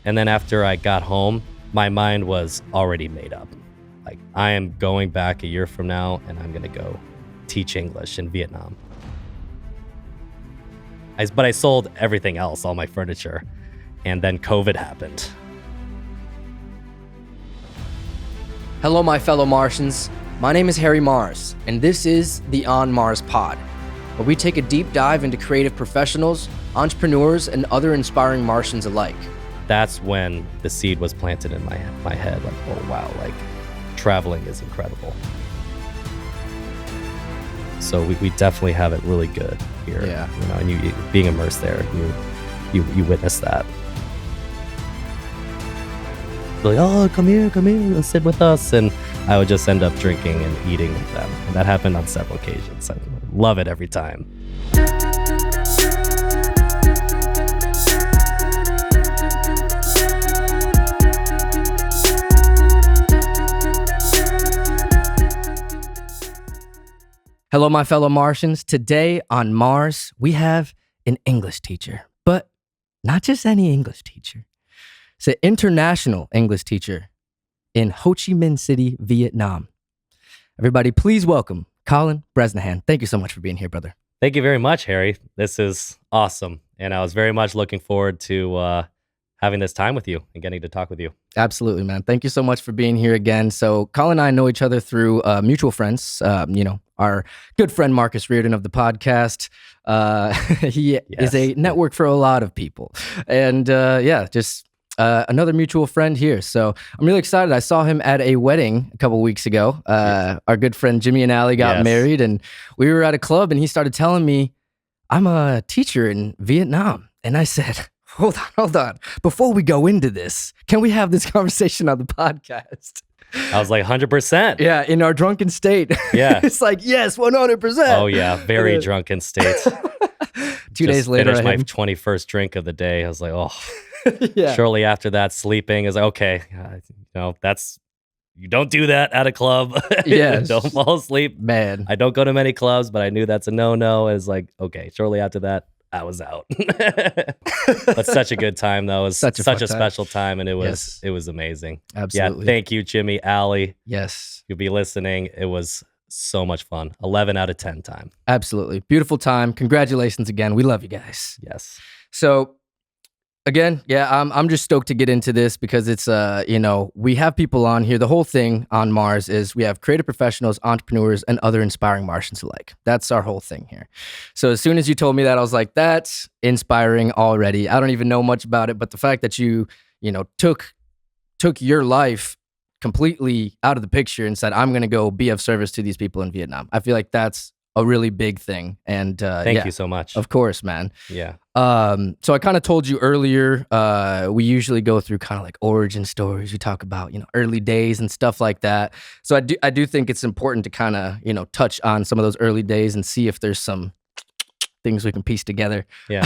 And then after I got home, my mind was already made up. Like, I am going back a year from now and I'm going to go teach English in Vietnam. But I sold everything else, all my furniture. And then COVID happened. Hello, my fellow Martians. My name is Harry Mars, and this is the On Mars Pod, where we take a deep dive into creative professionals, entrepreneurs, and other inspiring Martians alike. That's when the seed was planted in my head. Like, oh wow, like traveling is incredible. So we definitely have it really good here. Yeah. You know, and you being immersed there, you witness that. Like, oh, come here, sit with us. And I would just end up drinking and eating with them. And that happened on several occasions. I love it every time. Hello, my fellow Martians. Today on Mars, we have an English teacher, but not just any English teacher. It's an international English teacher in Ho Chi Minh City, Vietnam. Everybody, please welcome Colin Bresnahan. Thank you so much for being here, brother. Thank you very much, Harry. This is awesome. And I was very much looking forward to having this time with you and getting to talk with you. Absolutely, man. Thank you so much for being here again. So Colin and I know each other through mutual friends, our good friend Marcus Reardon of the podcast. He is a network for a lot of people. And another mutual friend here. So I'm really excited. I saw him at a wedding a couple weeks ago. Our good friend Jimmy and Allie got married, and we were at a club, and he started telling me, I'm a teacher in Vietnam. And I said, hold on. Before we go into this, can we have this conversation on the podcast? I was like 100%. Yeah, in our drunken state. Yeah. It's like, yes, 100%. Oh, yeah. Very drunken state. 2 days later, I finished my 21st drink of the day. I was like, oh. Yeah. Shortly after that, sleeping is like, okay, you don't do that at a club. Yeah. Don't fall asleep. Man. I don't go to many clubs, but I knew that's a no-no. It's like, okay, shortly after that, I was out. But such a good time, though. It was such a special time, and it was amazing. Absolutely. Yeah, thank you, Jimmy, Allie. Yes. You'll be listening. It was so much fun. 11 out of 10 time. Absolutely. Beautiful time. Congratulations again. We love you guys. Yes. So, again, I'm just stoked to get into this because it's, we have people on here. The whole thing on Mars is we have creative professionals, entrepreneurs, and other inspiring Martians alike. That's our whole thing here. So as soon as you told me that, I was like, that's inspiring already. I don't even know much about it, but the fact that you took your life completely out of the picture and said, I'm going to go be of service to these people in Vietnam. I feel like that's a really big thing. And thank you so much. Of course, man. Yeah. So I kind of told you earlier, we usually go through kind of like origin stories. We talk about, early days and stuff like that. So I do think it's important to kind of, touch on some of those early days and see if there's some things we can piece together. Yeah.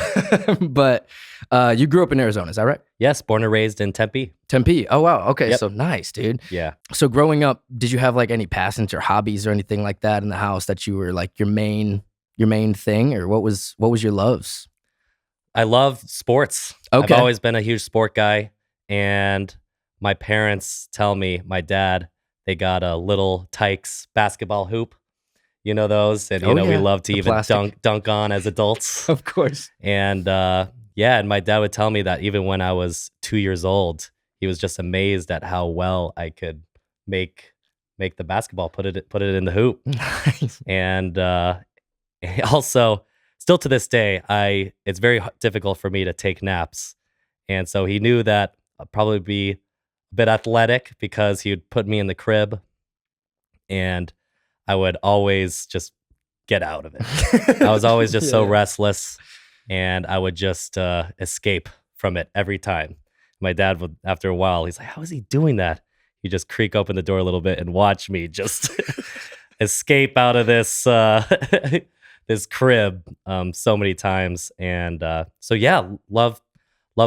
But you grew up in Arizona, is that right? Yes, born and raised in Tempe. Tempe. Oh, wow. Okay, Yep. So nice, dude. Yeah. So growing up, did you have like any passions or hobbies or anything like that in the house that you were like your main thing, or what was your loves? I love sports. Okay. I've always been a huge sport guy, and my parents tell me, my dad, they got a little Tykes basketball hoop. You know those? And, we love to The even plastic. dunk on as adults. Of course. And, and my dad would tell me that even when I was 2 years old, he was just amazed at how well I could make the basketball, put it in the hoop. Nice. And also, still to this day, it's very difficult for me to take naps. And so he knew that I'd probably be a bit athletic because he would put me in the crib, and I would always just get out of it. I was always just so restless, and I would just escape from it every time. My dad would, after a while, he's like, how is he doing that? He'd just creak open the door a little bit and watch me just escape out of this this crib so many times. And love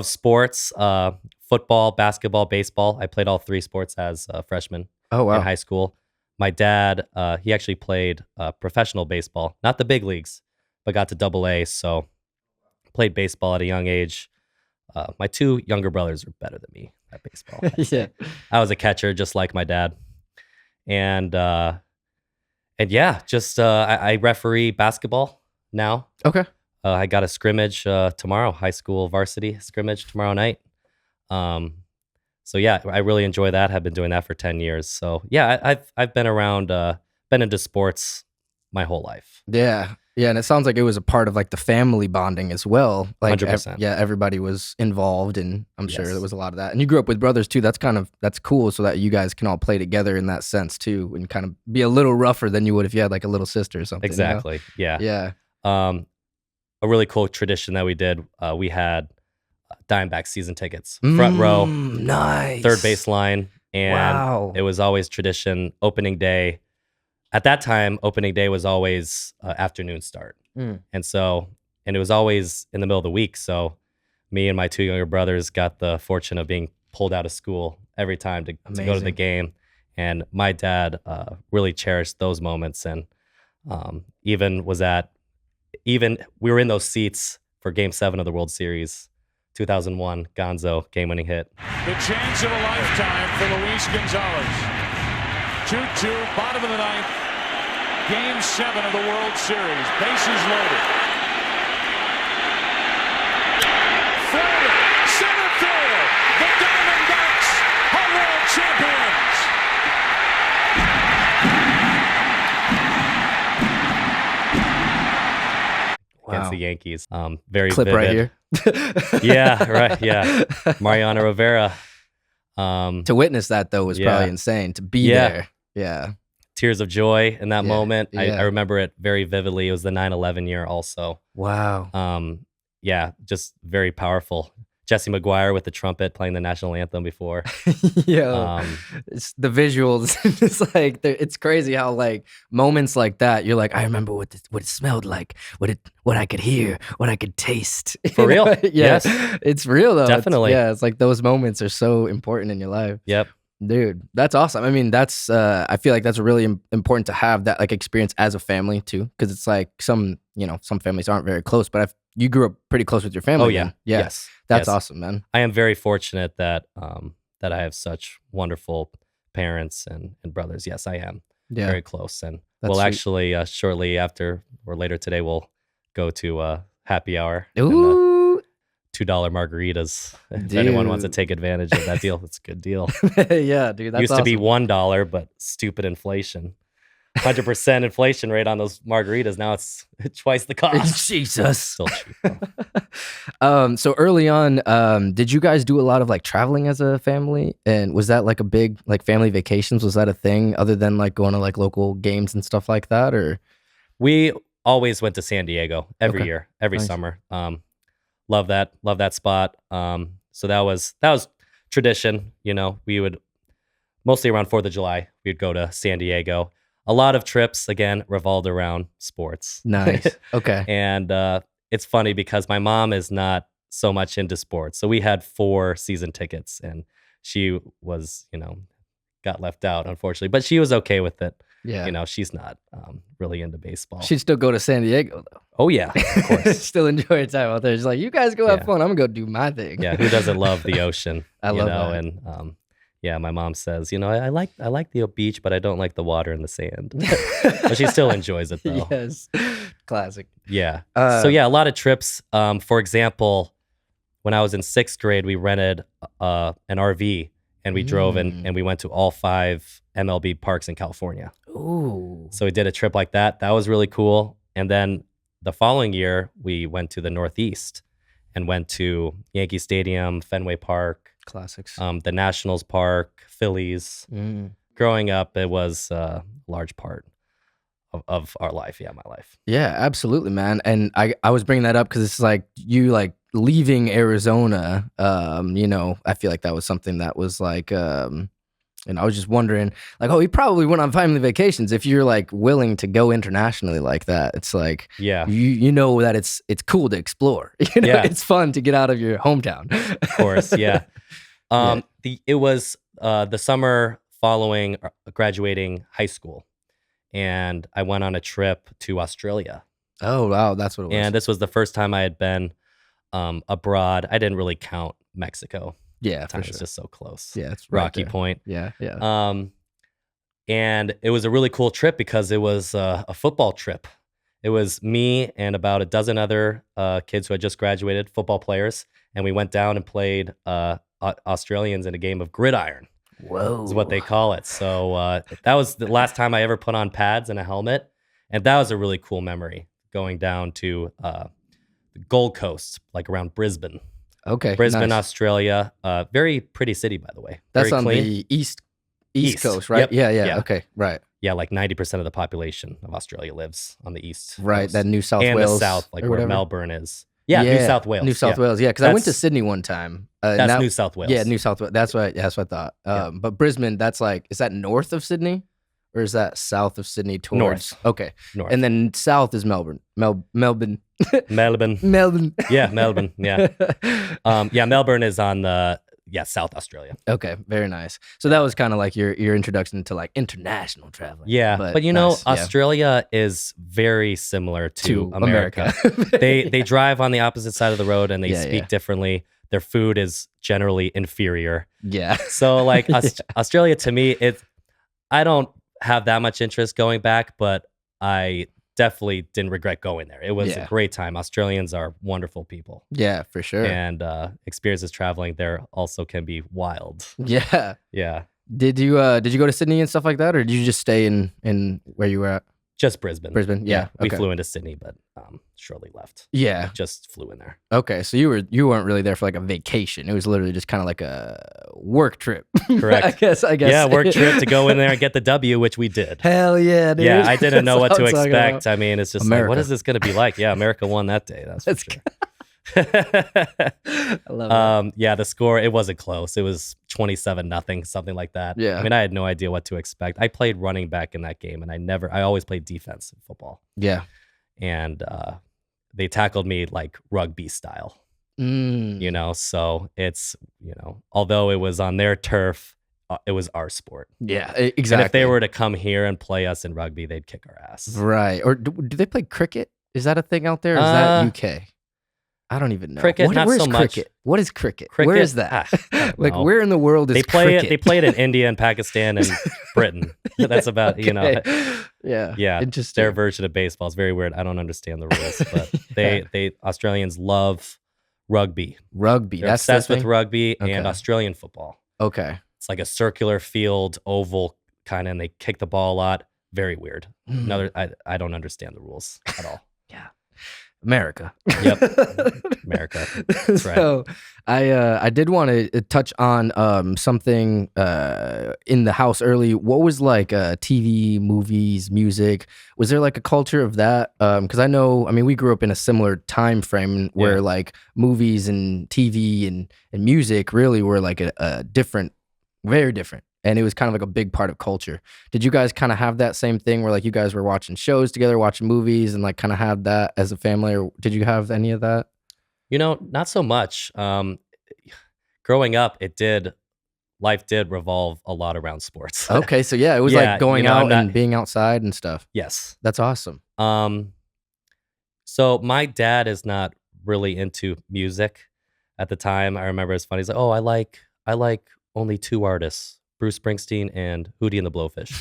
sports, football, basketball, baseball. I played all three sports as a freshman Oh, wow. in high school. My dad, he actually played professional baseball, not the big leagues, but got to AA. So played baseball at a young age. My two younger brothers are better than me at baseball. I'd Yeah. say. I was a catcher just like my dad. And yeah, just I referee basketball now. Okay. I got a scrimmage tomorrow, high school varsity scrimmage tomorrow night. Um, so yeah, I really enjoy that. Have been doing that for 10 years. So yeah, I've been around, been into sports my whole life. Yeah. Yeah, and it sounds like it was a part of like the family bonding as well. Like 100%. yeah, everybody was involved, and I'm sure there Yes. was a lot of that. And you grew up with brothers too. That's cool, so that you guys can all play together in that sense too, and kind of be a little rougher than you would if you had like a little sister or something. Exactly. Yeah. Yeah. Um, a really cool tradition that we did. We had Diamondback season tickets, front row, Nice. third baseline, and Wow. it was always tradition. Opening day. At that time, opening day was always afternoon start. Mm. And it was always in the middle of the week. So me and my two younger brothers got the fortune of being pulled out of school every time to go to the Amazing. game. And my dad really cherished those moments. And even we were in those seats for Game 7 of the World Series, 2001, Gonzo game-winning hit. The chance of a lifetime for Luis Gonzalez. 2-2, bottom of the ninth. Game 7 of the World Series. Bases loaded. Floater, center field. The Diamondbacks are world champions. Against the Yankees. Very Clip vivid. right here. Yeah, right. Yeah. Mariano Rivera. To witness that though was Yeah. probably insane. To be Yeah. there. Yeah. Tears of joy in that Yeah, moment. yeah. I remember it very vividly. It was the 9/11 year also. Wow. Yeah, just very powerful. Jesse McGuire with the trumpet playing the national anthem before. Yo, it's the visuals. It's like it's crazy how like moments like that. You're like, I remember what it smelled like, what I could hear, what I could taste. For real. Yeah, Yes. it's real though. Definitely. It's like those moments are so important in your life. Yep. Dude, that's awesome. I mean, that's I feel like that's really important to have that like experience as a family too, because it's like some families aren't very close, but you grew up pretty close with your family. Oh yeah. then. Yeah. Yes. That's Yes. awesome, man. I am very fortunate that that I have such wonderful parents and brothers. Yes, I am Yeah. very close. And That's we'll sweet. actually shortly after or later today we'll go to happy hour. And, Ooh. $2 margaritas. If anyone wants to Dude. take advantage of that deal, it's a good deal. Yeah, dude. That's Used to be awesome. $1, but stupid inflation. 100% inflation rate on those margaritas. Now it's twice the cost. Jesus. Still cheap. Though. So early on, did you guys do a lot of like traveling as a family? And was that like a big like family vacations? Was that a thing other than like going to like local games and stuff like that? Or We always went to San Diego every Okay. year, every Nice. summer. Love that spot. So that was tradition. We would mostly around 4th of July, we'd go to San Diego. A lot of trips again revolved around sports. nice. Okay. And it's funny because my mom is not so much into sports. So we had 4 season tickets and she was, got left out, unfortunately. But she was okay with it. Yeah. She's not really into baseball. She'd still go to San Diego though. Oh, yeah, of course. Still enjoy your time out there. She's like, you guys go have Yeah. fun. I'm gonna go do my thing. Yeah, who doesn't love the ocean? I love that. And yeah, my mom says, I like the beach, but I don't like the water and the sand. But she still enjoys it though. Yes. Classic. Yeah. So yeah, a lot of trips. For example, when I was in 6th grade, we rented an RV and we drove and we went to all 5 MLB parks in California. Ooh. So we did a trip like that. That was really cool. And then the following year, we went to the Northeast and went to Yankee Stadium, Fenway Park, Classics. the Nationals Park, Phillies. Growing up, it was a large part of our life. Yeah, my life. Yeah, absolutely, man. And I was bringing that up because it's like you like leaving Arizona. I feel like that was something that was like, and I was just wondering, like, oh, he probably went on family vacations. If you're like willing to go internationally like that, it's like, Yeah, you know that it's cool to explore. Yeah. It's fun to get out of your hometown. of course. Yeah. Yeah. It was the summer following graduating high school, and I went on a trip to Australia. Oh wow, that's what it was. And this was the first time I had been abroad. I didn't really count Mexico. Yeah, Time for was sure. just so close. Yeah, it's right Rocky there. Point. Yeah. And it was a really cool trip because it was a football trip. It was me and about a dozen other kids who had just graduated, football players, and we went down and played Australians in a game of gridiron. Whoa. Is what they call it. So that was the last time I ever put on pads and a helmet, and that was a really cool memory, going down to the Gold Coast, like around Brisbane. Okay. Brisbane, nice. Australia. Very pretty city, by the way. That's Very on clean. the east East. coast, right? Yep. Yeah. Yeah. Okay. Right. Yeah, like 90% of the population of Australia lives on the east Right. coast. That New South and Wales. the south, like or where whatever. Melbourne is. Yeah, New South Wales. New South yeah. Wales. Yeah, because I went to That's- Sydney one time. That's New South Wales. Yeah, New South Wales. That's what I thought. Yeah. But Brisbane, that's like, is that north of Sydney, or is that south of Sydney towards? North. Okay, North. and then south is Melbourne. Melbourne. Melbourne. Melbourne. Yeah, Melbourne. Yeah. Yeah, Melbourne is on the South Australia. Okay, very nice. So that was kind of like your introduction to like international traveling. Yeah, but you know, nice, yeah. Australia is very similar to America. America. They drive on the opposite side of the road and they Yeah, speak yeah. differently. Their food is generally inferior. Yeah. So like Yeah. Australia to me, I don't have that much interest going back, but I definitely didn't regret going there. It was Yeah. a great time. Australians are wonderful people. Yeah, for sure. And experiences traveling there also can be wild. Yeah. Yeah. Did you go to Sydney and stuff like that, or did you just stay in where you were at? Just Brisbane. Brisbane. Yeah. We okay. flew into Sydney, but shortly left. Yeah. Just flew in there. Okay. So you weren't really there for like a vacation. It was literally just kind of like a work trip. Correct. I guess. Yeah, work trip to go in there and get the W, which we did. Hell yeah, dude. Yeah, I didn't know what That's to I'm talking expect. about. I mean, it's just like, America. what is this going to be like? Yeah, America won that day. That's for sure. I love it. Yeah, the score, it wasn't close. It was 27-0, something like that. Yeah. I mean, I had no idea what to expect. I played running back in that game, and I always played defense in football. Yeah. And they tackled me like rugby style, you know? So it's, although it was on their turf, it was our sport. Yeah, And exactly. if they were to come here and play us in rugby, they'd kick our ass. right, or do they play cricket? Is that a thing out there? Or is that UK? I don't even know. Cricket, not where's so much. cricket? What is cricket? Cricket, Where is that? I don't like, know. where in the world is They play cricket? it. They play it in India and Pakistan and Britain. That's about Okay. Yeah. Yeah, Interesting. their version of baseball is very weird. I don't understand the rules, but Yeah. they Australians love rugby. Rugby. They're That's the obsessed with thing? rugby Okay. and Australian football. Okay. It's like a circular field, oval kind of, and they kick the ball a lot. Very weird. I don't understand the rules at all. Yeah. America. Yep. America. That's right. So I did want to touch on something in the house early. What was like TV, movies, music? Was there like a culture of that? Because I mean, we grew up in a similar time frame where like movies and TV and music really were like a different, very different. And it was kind of like a big part of culture. Did you guys kind of have that same thing where like you guys were watching shows together, watching movies, and like kind of had that as a family? Or did you have any of that? Not so much. Growing up, life did revolve a lot around sports. Okay, so yeah, it was Yeah, like going I'm out not- and being outside and stuff. Yes. That's awesome. So my dad is not really into music at the time. I remember it's funny. He's like, "Oh, I like only two artists, Bruce Springsteen and Hootie and the Blowfish."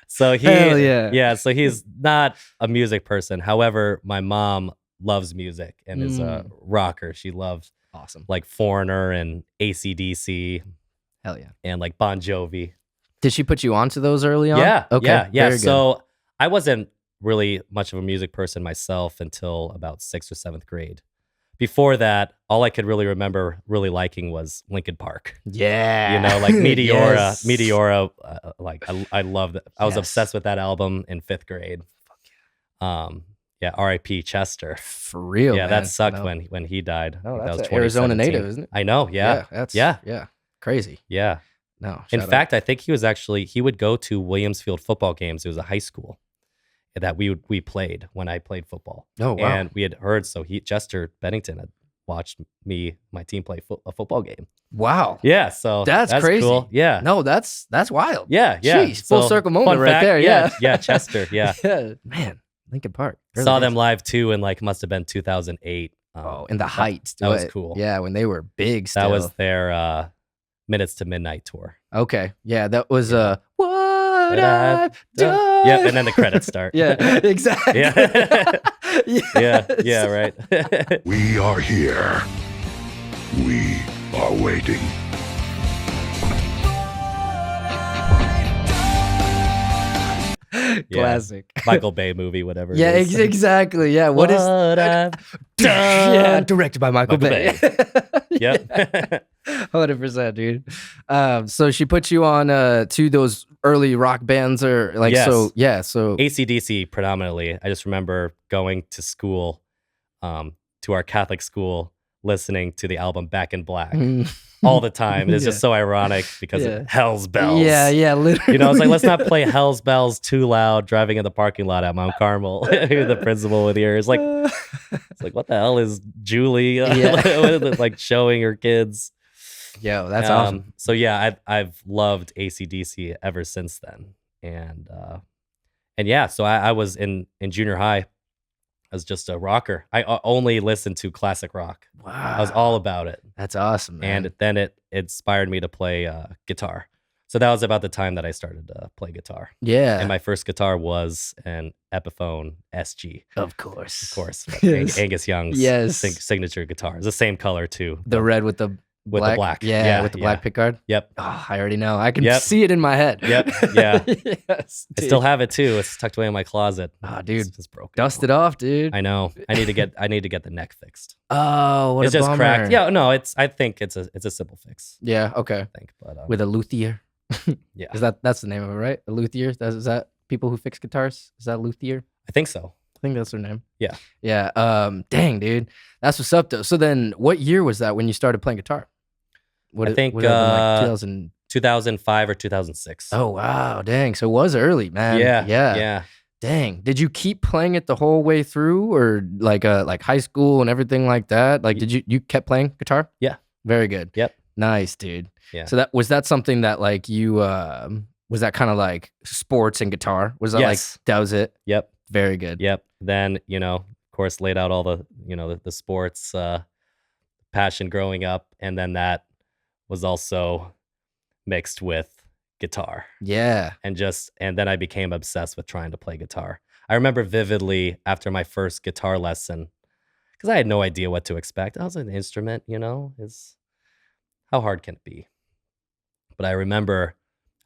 So Hell yeah. so he's not a music person. However, my mom loves music and is a rocker. She loves Awesome. like Foreigner and AC/DC Hell yeah. and like Bon Jovi. Did she put you onto those early on? Yeah. Okay. Yeah. very good. So I wasn't really much of a music person myself until about 6th or 7th grade. Before that, all I could really remember really liking was Linkin Park. yeah. Like Meteora. Yes. Meteora, I love that. I was Yes. obsessed with that album in 5th grade. Yeah, R.I.P. Chester. For real. Yeah, man. that sucked No. when he died. No, I think that's that was an Arizona 2017. native, isn't it? I know. Yeah. That's Yeah. Crazy. Yeah. No. In shout out. fact, I think he would go to Williamsfield football games. It was a high school that we played when I played football. Oh wow. And we had heard, so Chester Bennington had watched my team play a football game. Wow. Yeah, so That's crazy. Cool. Yeah. No, that's wild. Yeah. Jeez, full circle moment fun right fact, there. Yeah. Yeah, Chester. Yeah. Yeah. Man, Linkin Park. Saw them live too in like must have been 2008. In the heights. That was cool. Yeah, when they were big still. That was their Minutes to Midnight tour. Okay. Yeah, that was what I've done. Yep, and then the credits start. Yeah, exactly. Yeah, right. We are here. We are waiting. Classic. Michael Bay movie, whatever. Yeah, it is. exactly. Yeah, what is I've done. Yeah, directed by Michael Bay. Yep. 100%, dude. So she put you on to those early rock bands, or like Yes. so AC/DC predominantly. I just remember going to school, to our Catholic school, listening to the album Back in Black all the time. It's just so ironic because of Hell's Bells. Yeah, literally. You know, it's like, let's not play Hell's Bells too loud driving in the parking lot at Mount Carmel. The principal with ears. It's like, what the hell is Julie like showing her kids? Yo, that's awesome. So yeah, I've loved AC/DC ever since then. And yeah, so I was in junior high. I was just a rocker. I only listened to classic rock. Wow. I was all about it. That's awesome, man. And then it inspired me to play guitar. So that was about the time that I started to play guitar. Yeah. And my first guitar was an Epiphone SG. Of course. Yes. Angus Young's signature guitar. It's the same color too. The red with the black. The black. Yeah, with the black pickguard. Yep. Oh, I already know. I can see it in my head. Yep. Yeah. Yes, I still have it too. It's tucked away in my closet. Oh, dude. It's broken. Dust it off, dude. I know. I need to get the neck fixed. Oh, what it's a just bummer. cracked. Yeah, no, I think it's a simple fix. Yeah, okay. I think, but with a luthier. Yeah. That's the name of it, right? A luthier? Is that people who fix guitars? Is that luthier? I think so. I think that's their name. Yeah. Yeah. Dang, dude. That's what's up though. So then what year was that when you started playing guitar? I think like 2000... 2005 or 2006. Oh wow, dang. So it was early, man. Yeah. Dang. Did you keep playing it the whole way through, or like high school and everything like that? Like, did you kept playing guitar? Yeah. Very good. Yep. Nice, dude. Yeah. So that something that like you was that kind of like sports and guitar? Was that like that was it? Yep. Very good. Yep. Then, of course, laid out all the, the sports passion growing up, and then that was also mixed with guitar. Yeah. And then I became obsessed with trying to play guitar. I remember vividly after my first guitar lesson, because I had no idea what to expect. I was an instrument, is how hard can it be? But I remember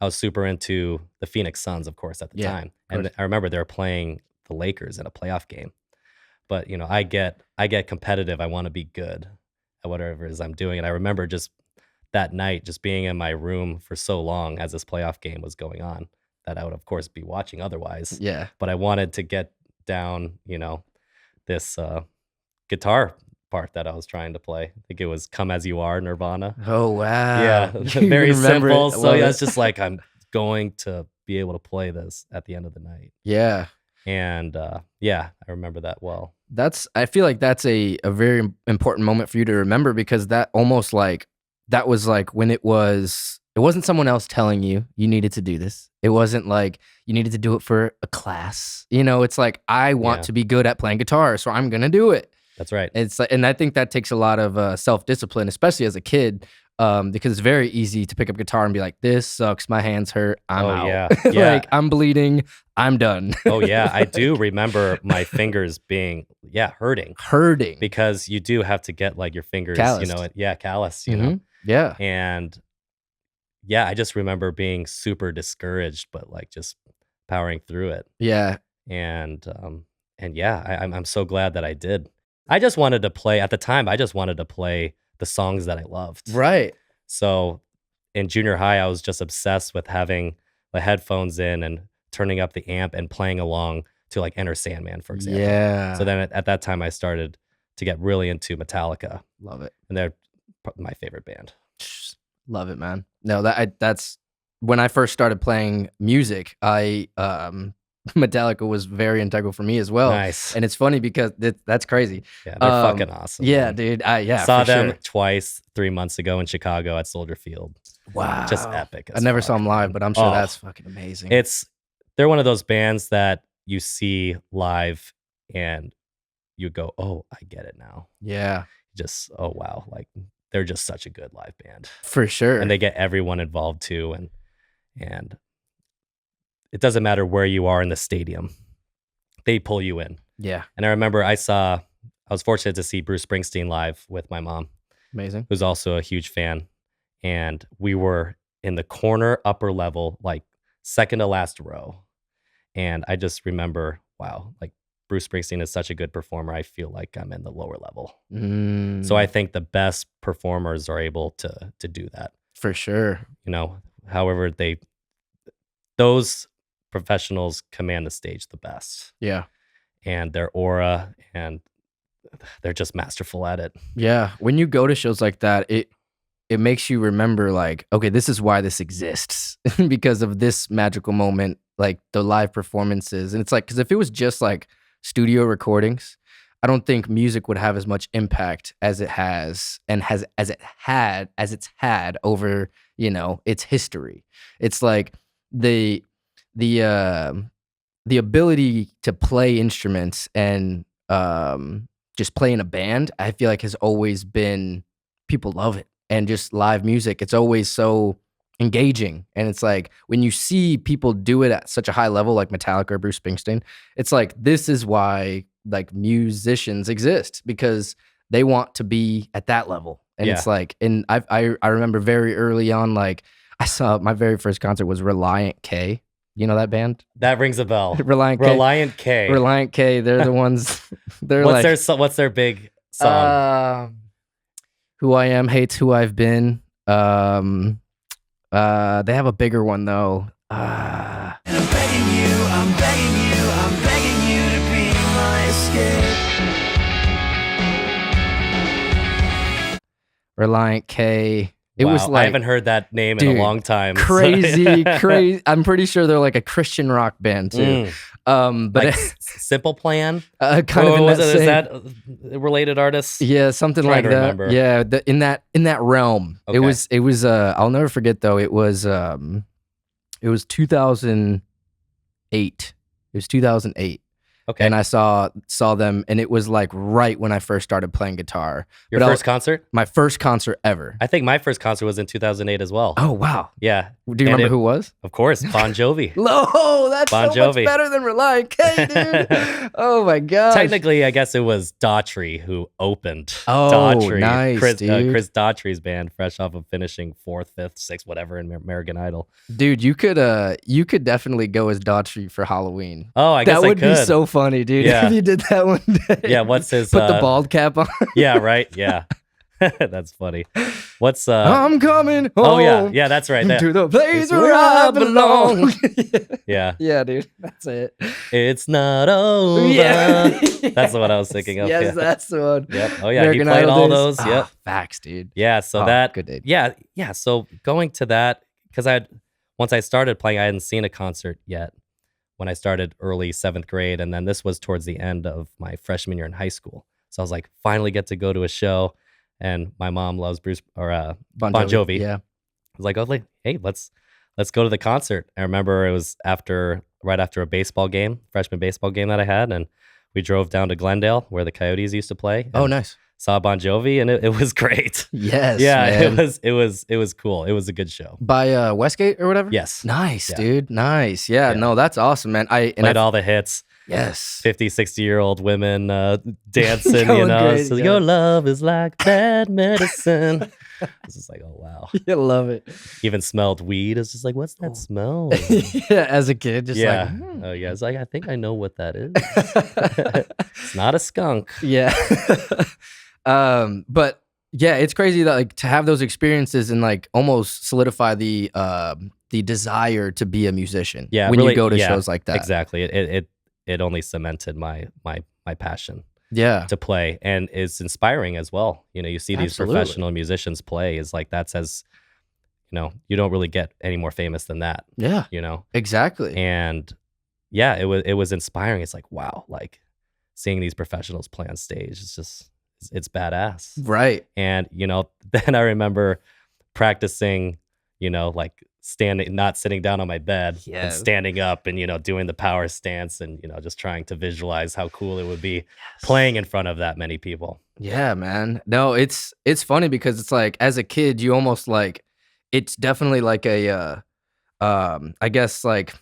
I was super into the Phoenix Suns, of course, at the time. And I remember they were playing the Lakers in a playoff game. But, I get competitive. I want to be good at whatever it is I'm doing. And I remember just that night, just being in my room for so long as this playoff game was going on, that I would, of course, be watching otherwise. Yeah. But I wanted to get down, this guitar part that I was trying to play. I think it was Come As You Are, Nirvana. Oh, wow. Yeah. You Very remember simple. it. So yeah, it's just like, I'm going to be able to play this at the end of the night. Yeah. And I remember that well. I feel like that's a very important moment for you to remember, because that almost like, that was like when it wasn't someone else telling you needed to do this. It wasn't like you needed to do it for a class. It's like, I want to be good at playing guitar, so I'm going to do it. That's right. It's like, and I think that takes a lot of self-discipline, especially as a kid, because it's very easy to pick up guitar and be like, this sucks, my hands hurt, I'm out. Yeah. Like, I'm bleeding, I'm done. Oh yeah, I do remember my fingers being hurting because you do have to get like your fingers, calloused. Calloused, Yeah. And I just remember being super discouraged, but like just powering through it. Yeah. And I'm so glad that I did. I just wanted to play at the time. I just wanted to play the songs that I loved. Right. So in junior high, I was just obsessed with having the headphones in and turning up the amp and playing along to like Enter Sandman, for example. Yeah. So then at that time, I started to get really into Metallica. Love it. And they're my favorite band. Love it, man. No, that's when I first started playing music. Metallica was very integral for me as well. Nice. And it's funny because that's crazy. Yeah, they're fucking awesome. Yeah, man. dude. Saw them twice 3 months ago in Chicago at Soldier Field. Wow. Just epic. I never saw them live, but I'm sure that's fucking amazing. They're one of those bands that you see live and you go, oh, I get it now. Yeah. Just, oh, wow. Like, they're just such a good live band. For sure. And they get everyone involved too. And it doesn't matter where you are in the stadium, they pull you in. Yeah. And I remember I was fortunate to see Bruce Springsteen live with my mom, Amazing. who's also a huge fan. And we were in the corner, upper level, like second to last row. And I just remember, wow, like Bruce Springsteen is such a good performer. I feel like I'm in the lower level. So I think the best performers are able to do that. For sure. You know, however those professionals command the stage the best. Yeah. And their aura, and they're just masterful at it. Yeah. When you go to shows like that, it makes you remember, like, okay, this is why this exists because of this magical moment, like the live performances. And it's like, because if it was just like studio recordings, I don't think music would have as much impact as it has and as it's had over, you know, its history. It's like the ability to play instruments and just play in a band, I feel like has always been, people love it. And just live music, it's always so engaging. And it's like when you see people do it at such a high level, like Metallica or Bruce Springsteen, it's like, this is why like musicians exist, because they want to be at that level. And it's like, and I remember very early on, like I saw my very first concert was Reliant K. You know that band? That rings a bell. Reliant K. Reliant K. They're the ones. They're what's their big song? Who I Am Hates Who I've Been. They have a bigger one though. I'm begging you to be my escape. Reliant K. It Wow, was like, I haven't heard that name in a long time. Crazy. I'm pretty sure they're like a Christian rock band too. But like Simple Plan, kind of in that is same, that related artists? Yeah, something like that. Remember. Yeah, in that realm. Okay. It was. I'll never forget though. It was 2008. It was 2008. Okay. And I saw them, and it was like right when I first started playing guitar. Your first concert? My first concert ever. I think my first concert was in 2008 as well. Oh wow! Yeah. Do you remember who it was? Of course, Bon Jovi. Oh, that's Bon so much Jovi. better than Reliant K, dude. Oh my gosh. Technically, I guess it was Daughtry who opened. Oh, Daughtry. nice, dude. Chris Daughtry's band, fresh off of finishing 4th, 5th, 6th, whatever in American Idol. Dude, you could definitely go as Daughtry for Halloween. Oh, I guess that would I could. be so funny, dude. Yeah. If you did that one day. Yeah, what's his Put the bald cap on. Yeah, right. Yeah. That's funny. What's I'm coming home. Oh yeah, that's right. To the place where I belong. Yeah. Yeah, dude. That's it. It's not over. Yeah. That's what I was thinking of. Yes, Yeah. that's the one. Yep. Oh yeah, American he played Idol all days. those. Yep. Facts, dude. Yeah, so that good day. Yeah. So going to that, because once I started playing, I hadn't seen a concert yet when I started early 7th grade, and then this was towards the end of my freshman year in high school. So I was like, finally get to go to a show, and my mom loves Bon Jovi. Yeah. I was like, oh, hey, let's go to the concert. I remember it was right after a freshman baseball game that I had, and we drove down to Glendale where the Coyotes used to play. Oh, nice. Saw Bon Jovi, and it was great. Yes. Yeah, man. it was cool. It was a good show. By Westgate or whatever? Yes. Nice, Yeah. dude. Nice. Yeah, no, that's awesome, man. Played all the hits. Yes. 50, 60-year-old women dancing, Going crazy, so yeah. your love is like bad medicine. It's just like, oh, wow. I love it. Even smelled weed. It's just like, what's that smell? Yeah, as a kid, just Yeah. like, Oh, yeah. It's like, I think I know what that is. It's not a skunk. yeah. But yeah, it's crazy that like to have those experiences and like almost solidify the desire to be a musician. Yeah. When really, you go to shows like that. Exactly. It only cemented my passion Yeah. to play, and it's inspiring as well. You see these Absolutely. professional musicians play, is like, that says, you don't really get any more famous than that, Yeah. Exactly. And yeah, it was inspiring. It's like, wow, like seeing these professionals play on stage, it's badass. Right. And then I remember practicing like not sitting down on my bed Yeah. and standing up and, doing the power stance and, just trying to visualize how cool it would be playing in front of that many people. Yeah, man. No, it's funny because it's like as a kid, you almost like it's definitely like a I guess like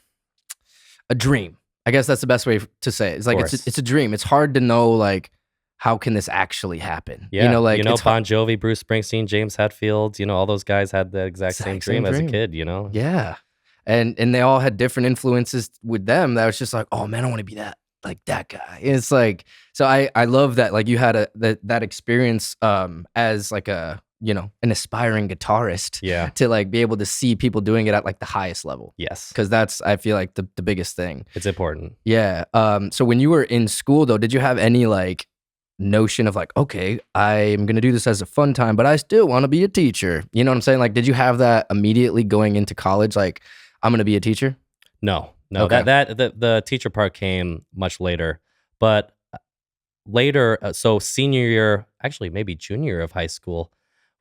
a dream. I guess that's the best way to say it. It's like it's a dream. It's hard to know like how can this actually happen? Yeah, like Bon Jovi, Bruce Springsteen, James Hetfield, all those guys had the exact same dream as a kid, Yeah. And they all had different influences with them that was just like, oh man, I want to be that guy. And it's like, so I love that like you had that experience as like a an aspiring guitarist to like be able to see people doing it at like the highest level. Yes. Because that's I feel like the biggest thing. It's important. Yeah. So when you were in school though, did you have any like notion of like, okay, I'm gonna do this as a fun time, but I still want to be a teacher? You know what I'm saying? Like, did you have that immediately going into college? Like, I'm gonna be a teacher? No. Okay. The teacher part came much later, but later, so senior year, actually maybe junior year of high school,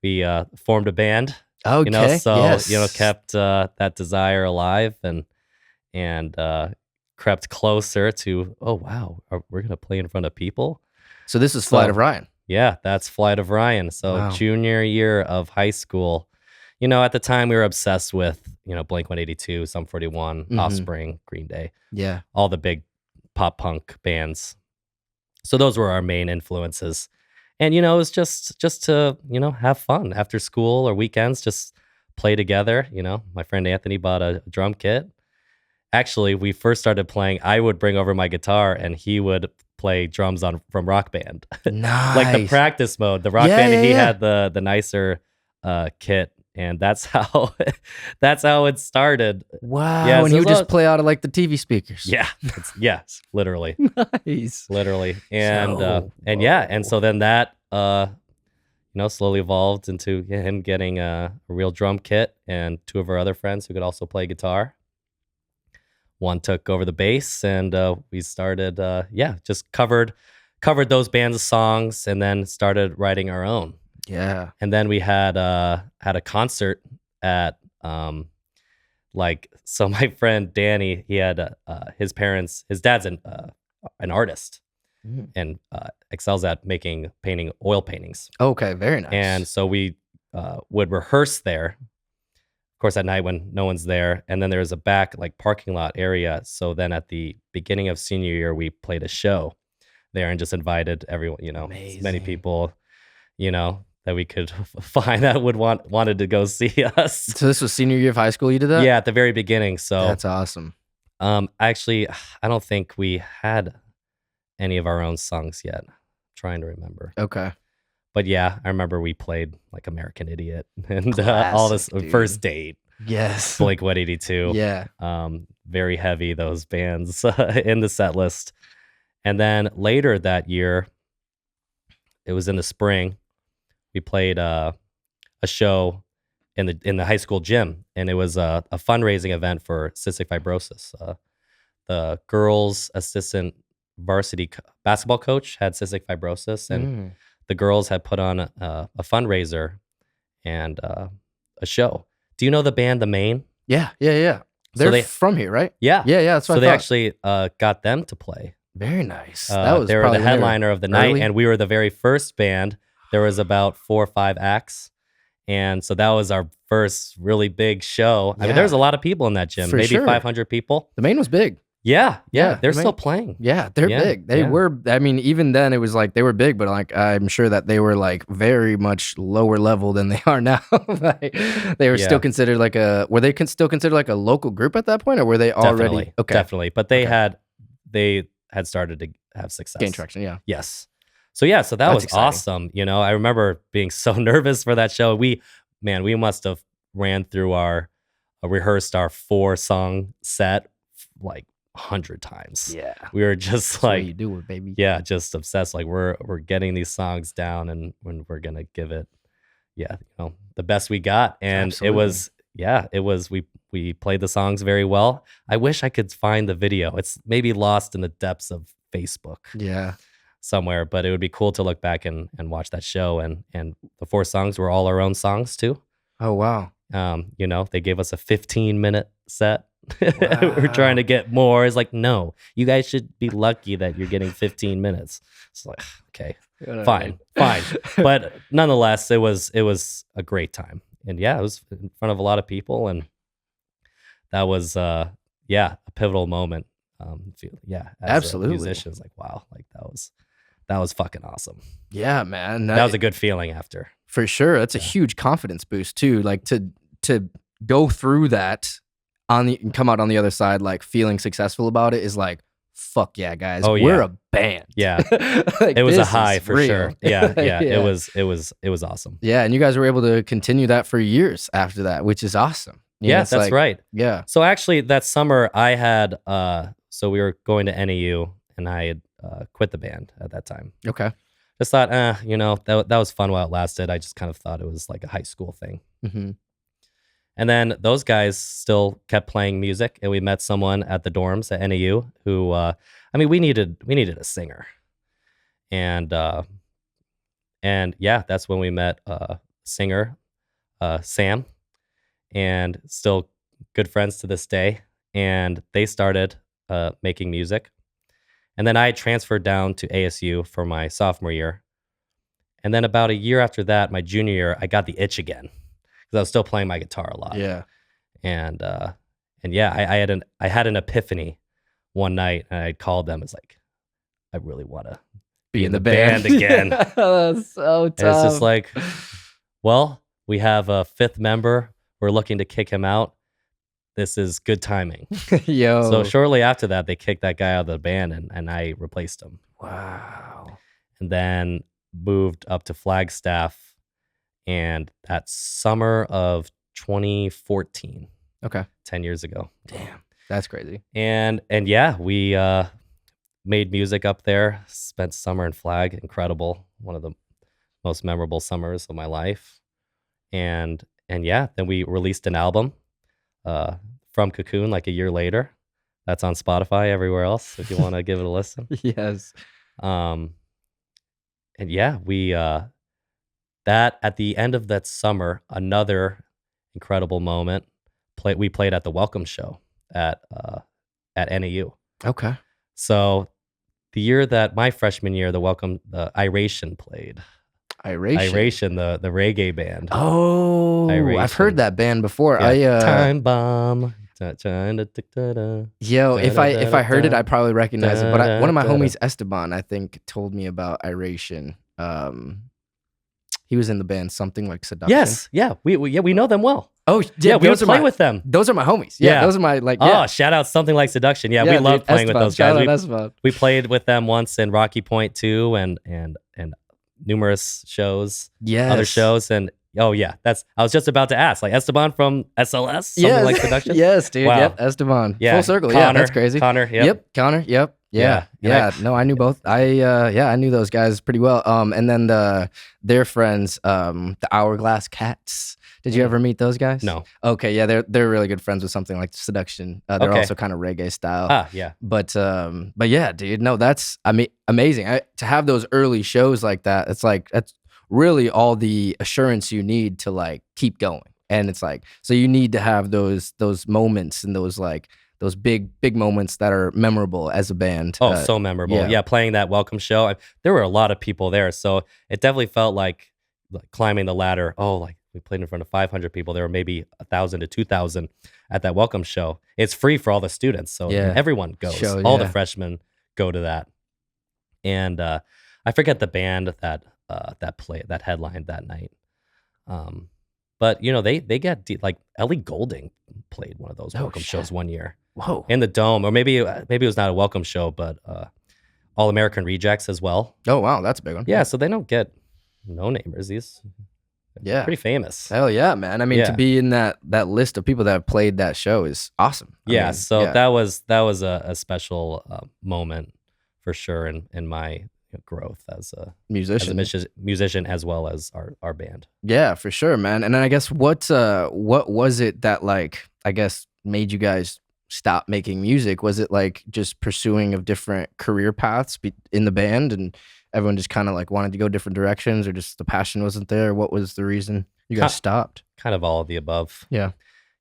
we formed a band. Okay. Kept that desire alive and crept closer to, oh wow, we're gonna play in front of people. So this is Flight of Ryan. Yeah, that's Flight of Ryan. So Wow. Junior year of high school, at the time we were obsessed with, Blink-182, Sum 41, Offspring, Green Day. Yeah. All the big pop punk bands. So those were our main influences. And, it was just to, have fun after school or weekends, just play together. My friend Anthony bought a drum kit. Actually, we first started playing, I would bring over my guitar and he would play drums from Rock Band. Nice. Like the practice mode, the Rock Band, and he had the nicer kit. And that's how it started. Wow. Yeah, and so he would just play out of like the TV speakers. Yeah. Yes, literally. Nice. Literally. And so then that slowly evolved into him getting a real drum kit and two of our other friends who could also play guitar. One took over the bass and we started just covered those bands' songs and then started writing our own. Yeah. And then we had a concert at so my friend Danny, he had his dad's an artist and excels at painting oil paintings. Okay, very nice. And so we would rehearse there, of course, at night when no one's there. And then there was a back parking lot area. So then at the beginning of senior year, we played a show there and just invited everyone, as many people, that we could find that wanted to go see us. So this was senior year of high school you did that? Yeah, at the very beginning. So that's awesome. Actually, I don't think we had any of our own songs yet. I'm trying to remember. Okay. But yeah, I remember we played like American Idiot and Classic, all this dude. First Date. Yes. Blink-182. Yeah. Very heavy, those bands in the set list. And then later that year, it was in the spring, we played a show in the high school gym, and it was a fundraising event for cystic fibrosis. The girls' assistant varsity basketball coach had cystic fibrosis, and the girls had put on a fundraiser and a show. Do you know the band The Maine? Yeah. They're from here, right? Yeah. That's what so I they thought. actually got them to play. Very nice. They were the probably headliner of the night, early. and we were the very first band. There was about 4 or 5 acts, and so that was our first really big show. I mean, there was a lot of people in that gym, For maybe sure. 500 people. The Maine was big. Yeah, Yeah, they're the still Maine- playing. Yeah, they're big. They were. I mean, even then, it was like they were big, but like I'm sure that they were like very much lower level than they are now. They were still considered like a. Were they still considered like a local group at that point, or were they already? Definitely. But they had started to have success. Gain traction. Yeah. Yes. So that That's was exciting. awesome. I remember being so nervous for that show. We must have rehearsed our 4-song set like 100 times. Yeah. We were just That's what like, you do it, baby. yeah, just obsessed. Like we're getting these songs down, and when we're gonna give it, the best we got. And Absolutely. it was we played the songs very well. I wish I could find the video. It's maybe lost in the depths of Facebook Yeah. somewhere, but it would be cool to look back and watch that show. And the 4 songs were all our own songs too. Oh wow. They gave us a 15-minute set. We're trying to get more. It's like, no, you guys should be lucky that you're getting 15 minutes. It's like, okay, fine. But nonetheless, it was a great time. And yeah, it was in front of a lot of people, and that was a pivotal moment. As Absolutely. a musician, it's like, wow, like that was fucking awesome. Yeah, man. That was a good feeling after. For sure. That's a huge confidence boost too. Like to go through that and come out on the other side like feeling successful about it is like, fuck yeah, guys. We're a band. Yeah. Like, It was a this high is for real. sure. Yeah. Yeah. It was awesome. Yeah, and you guys were able to continue that for years after that, which is awesome. That's right. Yeah. So actually that summer I had so we were going to NAU and I had quit the band at that time. Okay. Just thought, that was fun while it lasted. I just kind of thought it was like a high school thing. Mm-hmm. And then those guys still kept playing music, and we met someone at the dorms at NAU who, we needed a singer, and that's when we met singer Sam, and still good friends to this day. And they started making music, and then I transferred down to ASU for my sophomore year, and then about a year after that, my junior year, I got the itch again. I was still playing my guitar a lot. Yeah. And I had an epiphany one night, and I called them. It's like, I really want to Be in the band again. That's so tough. And it's just like, well, we have a fifth member. We're looking to kick him out. This is good timing. Yo. So shortly after that, they kicked that guy out of the band, and I replaced him. Wow. And then moved up to Flagstaff. And that summer of 2014, Okay. 10 years ago. Damn. That's crazy. And yeah, we made music up there, spent summer in Flag, incredible. One of the most memorable summers of my life. And yeah, then we released an album from Cocoon like a year later. That's on Spotify, everywhere else, if you want to give it a listen. Yes. And yeah, we that at the end of that summer, another incredible moment. We played at the Welcome Show at NAU. Okay. So the year that my freshman year, the Iration played. Iration, the reggae band. Oh, Iration. I've heard that band before. Yeah, Time Bomb. Yo, if I heard it, I probably recognize it. But one of my homies, Esteban, I think, told me about Iration. He was in the band Something Like Seduction. Yes, yeah, we know them well. Oh, Yeah, we would play with them. Those are my homies. Yeah, those are my Oh, shout out Something Like Seduction. Yeah, we love playing with those guys. We played with them once in Rocky Point too, and numerous shows, other shows, and oh yeah, I was just about to ask, like Esteban from SLS, Something Like Seduction. Yes, dude. Wow. Yep, Esteban. Yeah. Full circle. Connor, yeah, that's crazy. Connor. Yep. Connor. Yep. Yeah. No, I knew both. I knew those guys pretty well. And then their friends, the Hourglass Cats. Did you ever meet those guys? No. Okay, yeah, they're really good friends with Something Like Seduction. They're Okay. also kind of reggae style. Ah, yeah. But yeah, dude, no, that's amazing. To have those early shows like that, it's like that's really all the assurance you need to like keep going. And it's like, so you need to have those moments and those big moments that are memorable as a band. Oh, so memorable. yeah. Yeah, playing that Welcome Show. There were a lot of people there, so it definitely felt like climbing the ladder. Oh, like we played in front of 500 people. There were maybe 1,000 to 2,000 at that Welcome Show. It's free for all the students, so everyone goes. All the freshmen go to that. And I forget the band that headlined that night. But they get like Ellie Goulding played one of those Welcome shows one year. Whoa. In the Dome, or maybe it was not a Welcome Show, but All American Rejects as well. Oh wow, that's a big one. Yeah, so they don't get no-namers. These pretty famous. Hell yeah, man. I mean, to be in that list of people that have played that show is awesome. That was a special moment for sure in my growth as a musician as well as our band. Yeah, for sure, man. And then I guess what was it that like I guess made you guys stop making music? Was it like just pursuing of different career paths in the band? And everyone just kind of like wanted to go different directions, or just the passion wasn't there? What was the reason you guys stopped? Kind of all of the above. Yeah.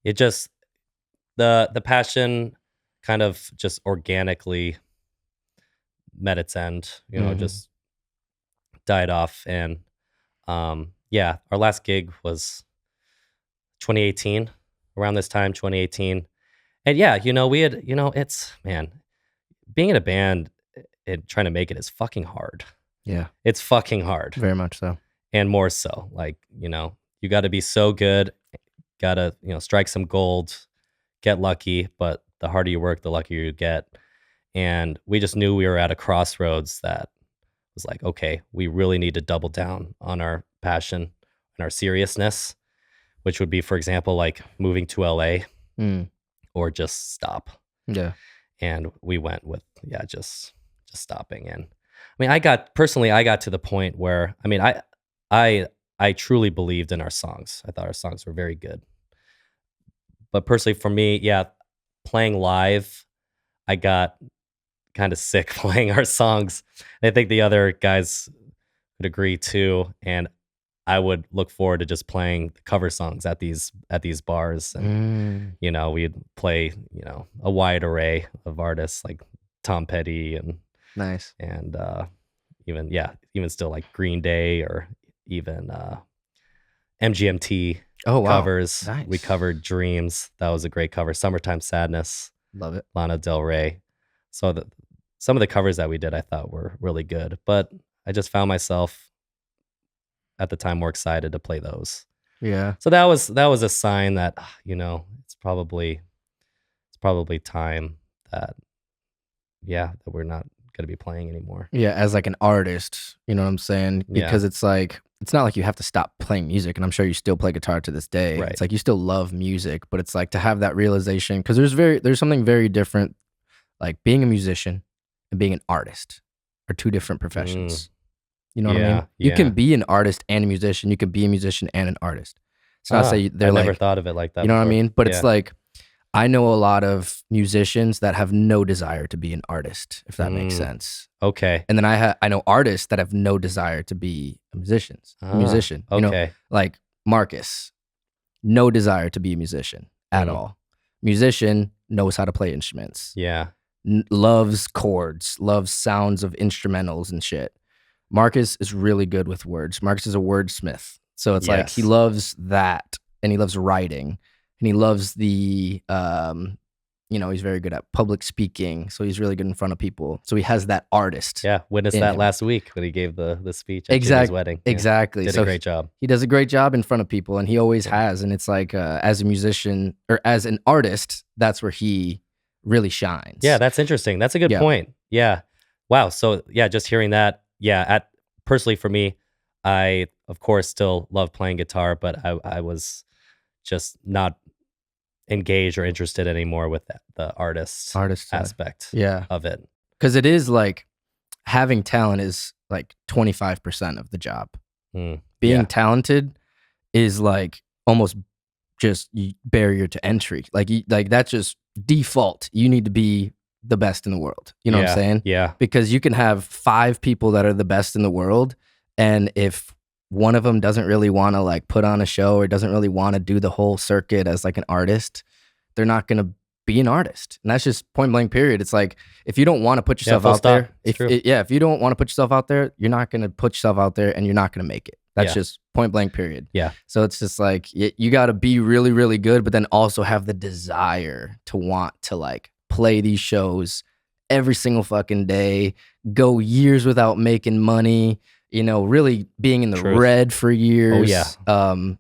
It just the passion kind of just organically met its end, just died off. And yeah, our last gig was 2018, around this time, 2018. And yeah, we had, it's, man, being in a band and trying to make it is fucking hard. Yeah. It's fucking hard. Very much so. And more so, like, you got to be so good, got to, strike some gold, get lucky, but the harder you work, the luckier you get. And we just knew we were at a crossroads that was like, okay, we really need to double down on our passion and our seriousness, which would be, for example, like moving to LA or just stop. Yeah. And we went with, just stopping. And I mean, I got to the point where, I mean, I truly believed in our songs. I thought our songs were very good. But personally for me, playing live, I got kind of sick playing our songs. And I think the other guys would agree too. And I would look forward to just playing cover songs at these bars. And, we'd play, a wide array of artists like Tom Petty and nice. And even still like Green Day or even MGMT covers. Nice. We covered Dreams. That was a great cover. Summertime Sadness. Love it. Lana Del Rey. So some of the covers that we did I thought were really good, but I just found myself at the time more excited to play those. Yeah. So that was a sign that, it's probably time that we're not going to be playing anymore. Yeah, as like an artist, you know what I'm saying? Because it's like, it's not like you have to stop playing music, and I'm sure you still play guitar to this day. Right. It's like you still love music, but it's like to have that realization, because there's something very different, like being a musician and being an artist are two different professions. You know what I mean? You can be an artist and a musician. You can be a musician and an artist. It's not to say they're I like, never thought of it like that. You know what I before. mean? But it's like, I know a lot of musicians that have no desire to be an artist, if that makes sense. Okay. And then I know artists that have no desire to be a musician. Okay. Like Marcus, no desire to be a musician at all. Musician, knows how to play instruments. Yeah. Loves chords, loves sounds of instrumentals and shit. Marcus is really good with words. Marcus is a wordsmith. So it's like he loves that, and he loves writing, and he loves the he's very good at public speaking, so he's really good in front of people. So he has that artist. Yeah, witnessed that last week when he gave the speech at his wedding. Exactly. Did a great job. He does a great job in front of people, and he always has. And it's like as a musician or as an artist, that's where he really shines. Yeah, that's interesting. That's a good point. Yeah. Wow. So just hearing that. Yeah. Personally for me, I of course still love playing guitar, but I was just not engaged or interested anymore with the artist aspect of it. Because it is like having talent is like 25% of the job. Being talented is like almost just barrier to entry. Like that's just default. You need to be the best in the world. You know what I'm saying? Yeah. Because you can have 5 people that are the best in the world, and if one of them doesn't really want to like put on a show or doesn't really want to do the whole circuit as like an artist, they're not going to be an artist. And that's just point blank period. It's like, if you don't want to put yourself out there, if you don't want to put yourself out there, you're not going to put yourself out there, and you're not going to make it. That's just point blank period. Yeah. So it's just like, you got to be really, really good, but then also have the desire to want to like play these shows every single fucking day, go years without making money, really being in the red for years.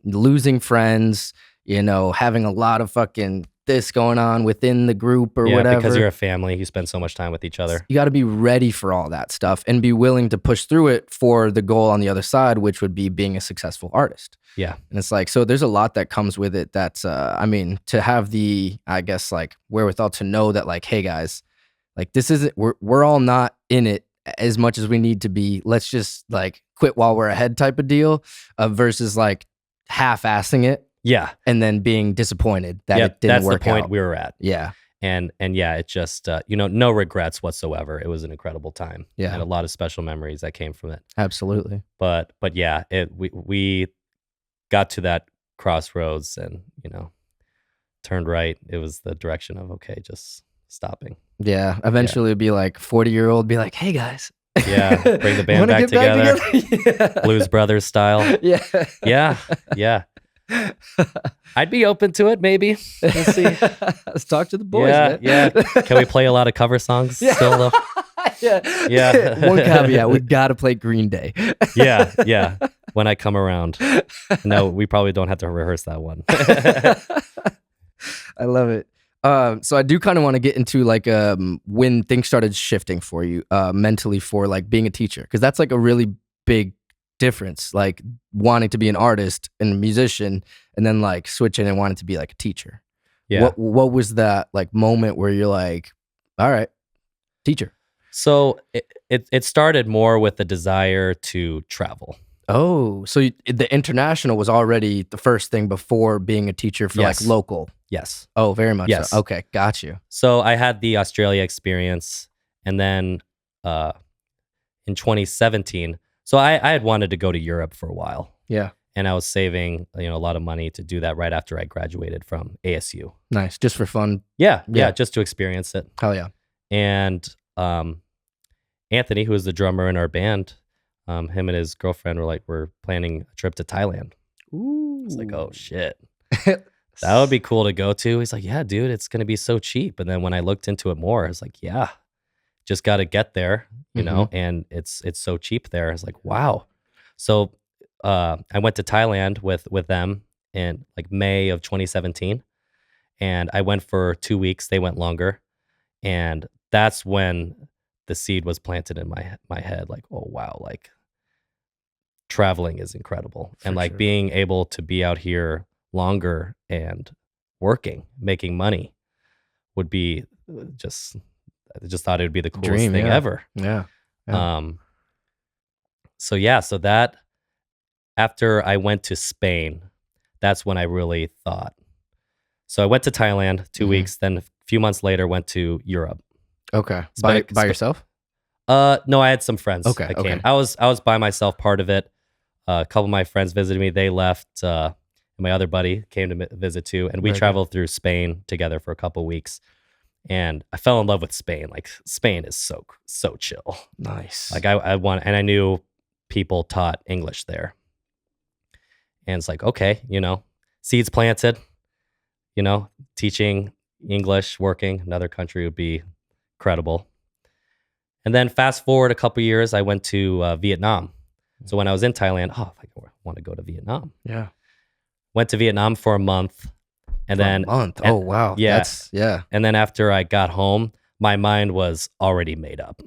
Losing friends, having a lot of fucking this going on within the group or whatever. Because you're a family, you spend so much time with each other. You got to be ready for all that stuff and be willing to push through it for the goal on the other side, which would be being a successful artist. Yeah. And it's like, so there's a lot that comes with it. That's, to have the, I guess, like wherewithal to know that like, hey guys, like this isn't, we're all not in it as much as we need to be. Let's just like quit while we're ahead type of deal versus like half-assing it. Yeah. And then being disappointed that it didn't work out. That's the point we were at. Yeah. and yeah, it just no regrets whatsoever. It was an incredible time. Yeah. And a lot of special memories that came from it. Absolutely. But yeah, we got to that crossroads and turned right. It was the direction of okay, just stopping. Yeah. Eventually it'd be like 40-year-old be like, hey guys. Yeah, bring the band Wanna back get together. Yeah. Blues Brothers style. Yeah. Yeah. I'd be open to it, maybe. We'll see. Let's talk to the boys, Yeah, man. yeah. Can we play a lot of cover songs still though? Yeah. Yeah. One caveat, we gotta play Green Day. Yeah. When I come around. No, we probably don't have to rehearse that one. I love it. So I do kind of want to get into like when things started shifting for you mentally for like being a teacher, because that's like a really big difference, like wanting to be an artist and a musician and then like switching and wanting to be like a teacher. Yeah. What was that like moment where you're like, all right, teacher? So it started more with the desire to travel. Oh, so the international was already the first thing before being a teacher for Yes. like local. Yes. Oh, very much. Yes. So. Okay, got you. So I had the Australia experience, and then in 2017, so I had wanted to go to Europe for a while, Yeah, and I was saving a lot of money to do that right after I graduated from ASU. nice. Just for fun. Yeah, Yeah. just to experience it. Hell yeah. And Anthony, who was the drummer in our band, him and his girlfriend were planning a trip to Thailand. Ooh. I was like, oh shit. That would be cool to go to. He's like, yeah, dude, it's going to be so cheap. And then when I looked into it more, I was like, yeah, just got to get there, and it's so cheap there. I was like, wow. So I went to Thailand with them in like May of 2017. And I went for 2 weeks. They went longer. And that's when the seed was planted in my head. Like, oh, wow, like traveling is incredible. And like sure. being able to be out here longer and working, making money would be I just thought it would be the coolest Dream, thing yeah. ever. Yeah. So that after I went to Spain, that's when I really thought. So I went to Thailand 2 weeks, then a few months later went to Europe. Okay. By yourself? No, I had some friends. Okay, that came. okay. I was by myself part of it. A couple of my friends visited me. They left. And my other buddy came to visit too, and we Very traveled through Spain together for a couple of weeks. And I fell in love with Spain. Like Spain is so chill. Nice. Like I knew people taught English there, and it's like okay, seeds planted. Teaching English, working another country would be incredible. And then fast forward a couple of years, I went to Vietnam. So when I was in Thailand, I want to go to Vietnam. Yeah. Went to Vietnam for a month, and then a month. Oh wow. yeah. Yeah. And then after I got home, my mind was already made up.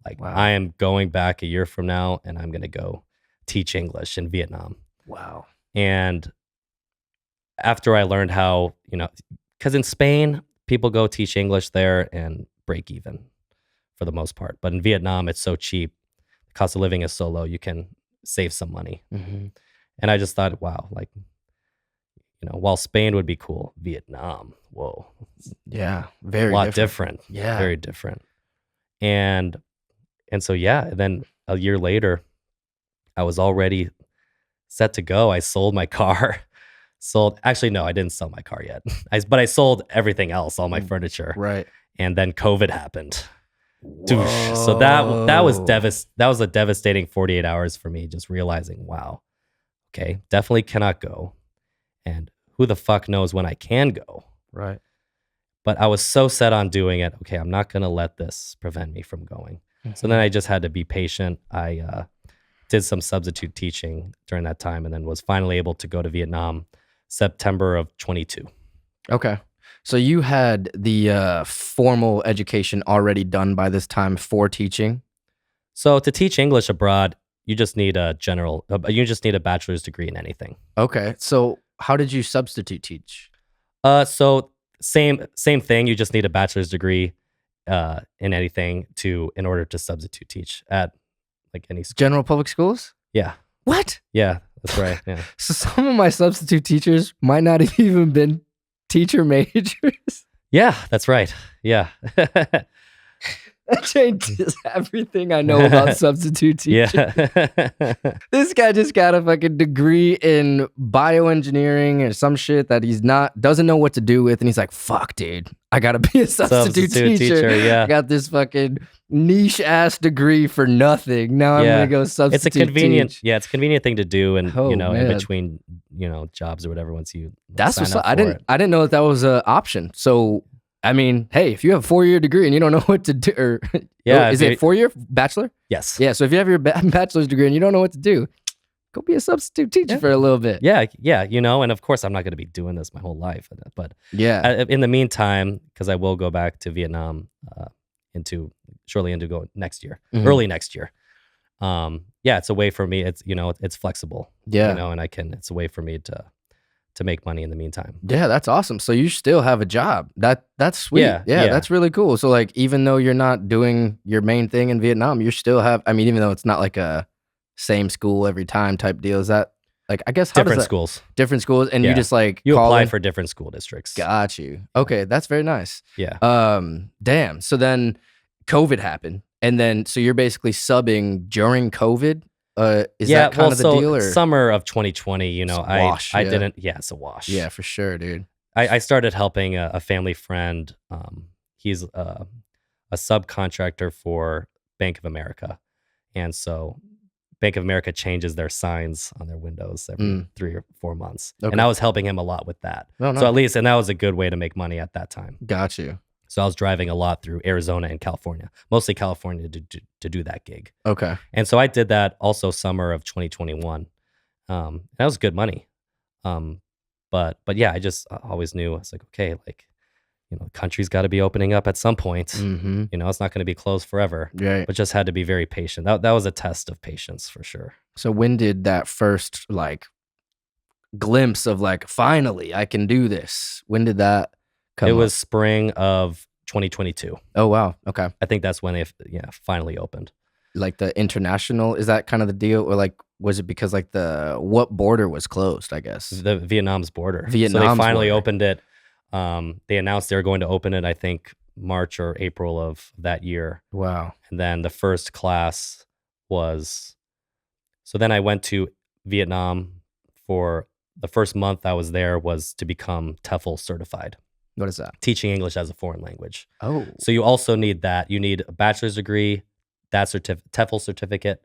Like Wow. I am going back a year from now, and I'm gonna go teach English in Vietnam. Wow. And after I learned how, because in Spain people go teach English there and break even for the most part, but in Vietnam it's so cheap, the cost of living is so low, you can save some money. Mm-hmm. And I just thought, wow, like. While Spain would be cool, Vietnam, whoa, Yeah. a Very lot different. Yeah. Very different. And so, yeah, then a year later, I was already set to go. I sold my car. Actually, no, I didn't sell my car yet. But I sold everything else, all my furniture. Right. And then COVID happened. Doosh. So that was a devastating 48 hours for me, just realizing, wow, okay, definitely cannot go. And who the fuck knows when I can go? Right. But I was so set on doing it. Okay, I'm not going to let this prevent me from going. So then I just had to be patient. I did some substitute teaching during that time and then was finally able to go to Vietnam September of 22. Okay. So you had the formal education already done by this time for teaching? So to teach English abroad, you just need a bachelor's degree in anything. Okay. So how did you substitute teach? So same thing. You just need a bachelor's degree in anything in order to substitute teach at like any school. General public schools? Yeah. What? Yeah, that's right. Yeah. So some of my substitute teachers might not have even been teacher majors. Yeah, that's right. Yeah. That changes everything I know about substitute teaching. Yeah. This guy just got a fucking degree in bioengineering or some shit that doesn't know what to do with, and he's like, "Fuck, dude, I gotta be a substitute teacher. Yeah. I got this fucking niche ass degree for nothing. Now I'm gonna go substitute. It's a convenient, teach. it's a convenient thing to do, and Oh, in man. between, jobs or whatever. Once you That's sign what's up up. for I didn't know that was an option. So. I mean, hey, if you have a 4-year degree and you don't know what to do, or is it 4-year bachelor? Yes. Yeah. So if you have your bachelor's degree and you don't know what to do, go be a substitute teacher for a little bit. Yeah. And of course, I'm not going to be doing this my whole life, but in the meantime, because I will go back to Vietnam early next year. It's a way for me. It's it's flexible. Yeah. And it's a way for me to make money in the meantime. Yeah, that's awesome. So you still have a job. That's sweet. Yeah, that's really cool. So like, even though you're not doing your main thing in Vietnam, you still have. I mean, even though it's not like a same school every time type deal, is that like, I guess different schools, and you just like you apply for different school districts. Got you. Okay, that's very nice. Yeah. Damn. So then COVID happened, and then so you're basically subbing during COVID. Is that kind of the deal? Or? Summer of 2020, I didn't. Yeah, it's a wash. Yeah, for sure, dude. I started helping a family friend. He's a subcontractor for Bank of America, and so Bank of America changes their signs on their windows every 3 or 4 months, and I was helping him a lot with that. Oh, nice. So at least, and that was a good way to make money at that time. Got you. So I was driving a lot through Arizona and California, mostly California to do that gig. Okay. And so I did that also summer of 2021. That was good money. But yeah, I just always knew, I was like, okay, like, the country's got to be opening up at some point. Mm-hmm. It's not going to be closed forever. Right. But just had to be very patient. That was a test of patience for sure. So when did that first like glimpse of like, finally I can do this? When did that come? It was spring of 2022. Oh, wow. Okay. I think that's when it finally opened. Like the international, is that kind of the deal? Or like, was it because like what border was closed, I guess? The Vietnam's border. Vietnam's so they finally border. opened it. They announced they were going to open it, I think, March or April of that year. Wow. And then the first class was, so then I went to Vietnam for the first month I was there was to become TEFL certified. What is that? Teaching English as a foreign language. Oh. So you also need that. You need a bachelor's degree, that TEFL certificate,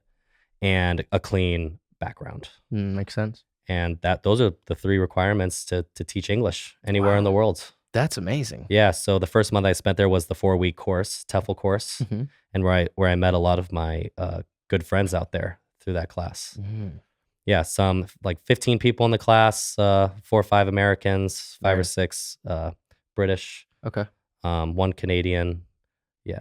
and a clean background. Makes sense. And those are the 3 requirements to teach English anywhere in the world. That's amazing. Yeah. So the first month I spent there was the 4-week course, TEFL course, Mm-hmm. and where I met a lot of my good friends out there through that class. Mm-hmm. Yeah, some like 15 people in the class, 4 or 5 Americans, 5 or 6 British, Okay. 1 Canadian. Yeah.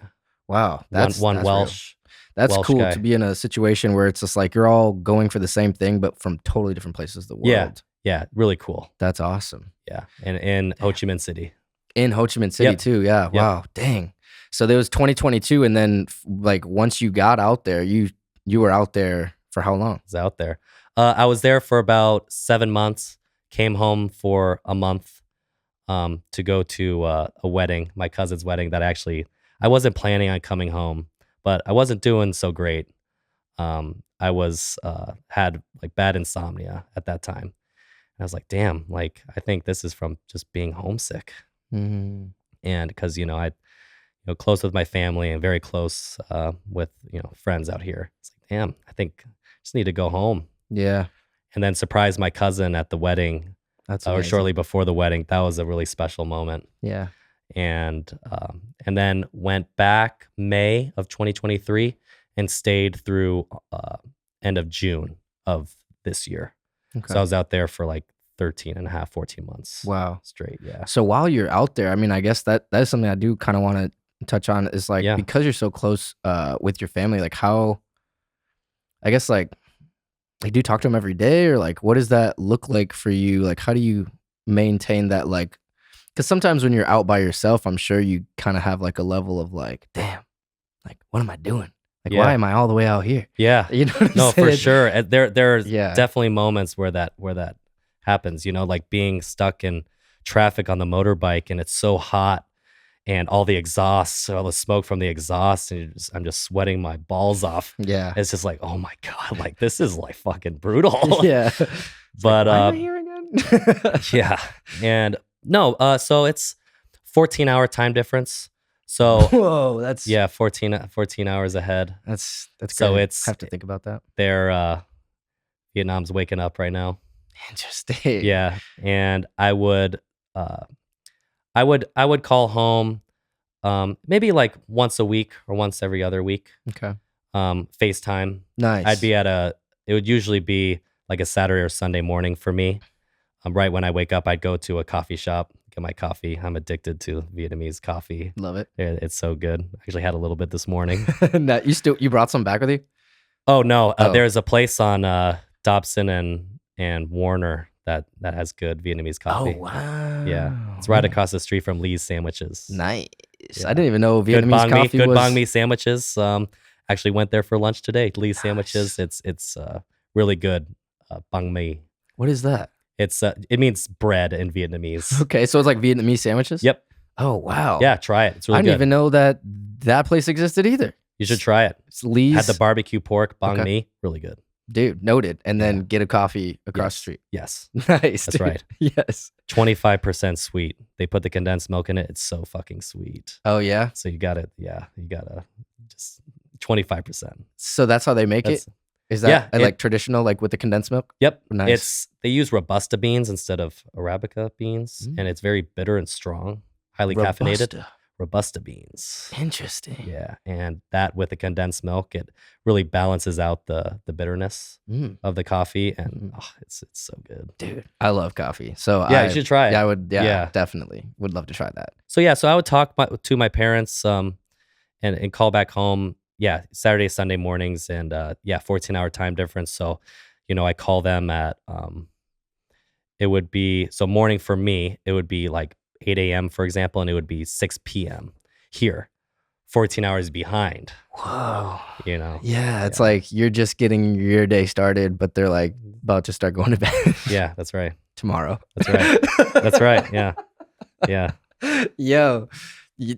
Wow. One That's Welsh. That's Welsh cool guy. to be in a situation where it's just like you're all going for the same thing, but from totally different places of the world. Yeah. Really cool. That's awesome. Yeah. And in Ho Chi Minh City. In Ho Chi Minh City Yep. too. Yeah. Yep. Wow. Dang. So there was 2022, and then like once you got out there, you were out there for how long? I was out there. I was there for about 7 months. Came home for a month to go to a wedding, my cousin's wedding. That I wasn't planning on coming home, but I wasn't doing so great. I was had like bad insomnia at that time. And I was like, damn, like I think this is from just being homesick. Mm-hmm. And because I close with my family and very close with friends out here. It's like, damn, I think I just need to go home. Yeah. And then surprise my cousin at the wedding, That's or amazing. shortly before the wedding. That was a really special moment. Yeah. And then went back May of 2023 and stayed through end of June of this year. Okay. So I was out there for like 13 and a half, 14 months. Wow. Straight. Yeah. So while you're out there, I mean, I guess that is something I do kind of want to touch on is like, Yeah. because you're so close with your family, like how, I guess like do you talk to them every day, or like, what does that look like for you? Like, how do you maintain that? Like, because sometimes when you're out by yourself, I'm sure you kind of have like a level of like, damn, like, what am I doing? Like, Yeah. why am I all the way out here? Yeah. You know what I'm No, for saying? sure. And there's Yeah. definitely moments where that happens, like being stuck in traffic on the motorbike and it's so hot and all the exhaust, all the smoke from the exhaust, and I'm just sweating my balls off. Yeah. It's just like, oh my God, like this is like fucking brutal. Yeah. But Why am I here again? yeah. And no, so it's 14-hour time difference. So Whoa, that's yeah, 14 hours ahead. That's So great. it's- have to think about that. They're Vietnam's waking up right now. Interesting. Yeah, and I would call home maybe like once a week or once every other week. Okay. FaceTime. Nice. It would usually be like a Saturday or Sunday morning for me. Right when I wake up, I'd go to a coffee shop, get my coffee. I'm addicted to Vietnamese coffee. Love it. It's so good. I actually had a little bit this morning. Now, you brought some back with you? Oh no, Oh. there's a place on Dobson and Warner that has good Vietnamese coffee. Oh wow. Yeah, it's right across the street from Lee's Sandwiches. Nice. Yeah. I didn't even know Good Vietnamese banh mi, coffee good was banh mi sandwiches. Actually went there for lunch today. Lee's Sandwiches. It's really good banh mi. What is that? It means bread in Vietnamese. Okay, so it's like Vietnamese sandwiches? Yep. Oh wow. Yeah, try it. It's really I didn't good. even know that place existed either. You should try it. It's Lee's. Had the barbecue pork banh Okay. mi. Really good. Dude, noted. And then Yeah. get a coffee across Yes. the street. Yes. Nice. That's dude. right. Yes. 25% sweet. They put the condensed milk in it. It's so fucking sweet. Oh yeah. So you gotta just 25%. So that's how they make That's- it? Is that yeah, like traditional, like with the condensed milk? Yep. Nice. They use Robusta beans instead of Arabica beans, and it's very bitter and strong, highly caffeinated. Robusta. Robusta beans. Interesting. Yeah, and that with the condensed milk, it really balances out the bitterness Mm, of the coffee, and it's so good. dude, I love coffee. So Yeah, you should try it. Yeah, I would. Yeah, Yeah. definitely would love to try that. So I would talk to my parents, and call back home. Yeah, Saturday, Sunday mornings, and 14-hour time difference. So, I call them at it would be morning for me. It would be like 8 a.m. for example, and it would be 6 p.m. here, 14 hours behind. Whoa. Yeah, it's like you're just getting your day started, but they're like about to start going to bed Yeah, that's right. tomorrow. That's right. That's right. Yeah, yeah. Yo,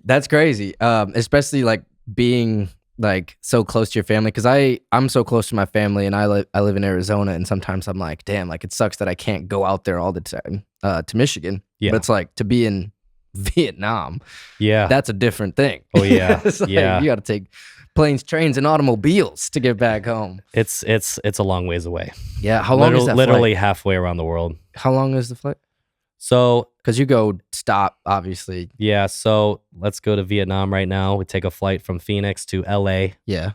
that's crazy. Especially like being like so close to your family, because I'm so close to my family, and I live in Arizona, and sometimes I'm like, damn, like it sucks that I can't go out there all the time to Michigan. Yeah. But it's like to be in Vietnam, Yeah. that's a different thing. Oh, yeah. It's like Yeah. you got to take planes, trains, and automobiles to get back home. It's a long ways away. Yeah, how long is that Literally flight? halfway around the world. How long is the flight? So Because you go stop, obviously. yeah, so let's go to Vietnam right now. We take a flight from Phoenix to LA, Yeah.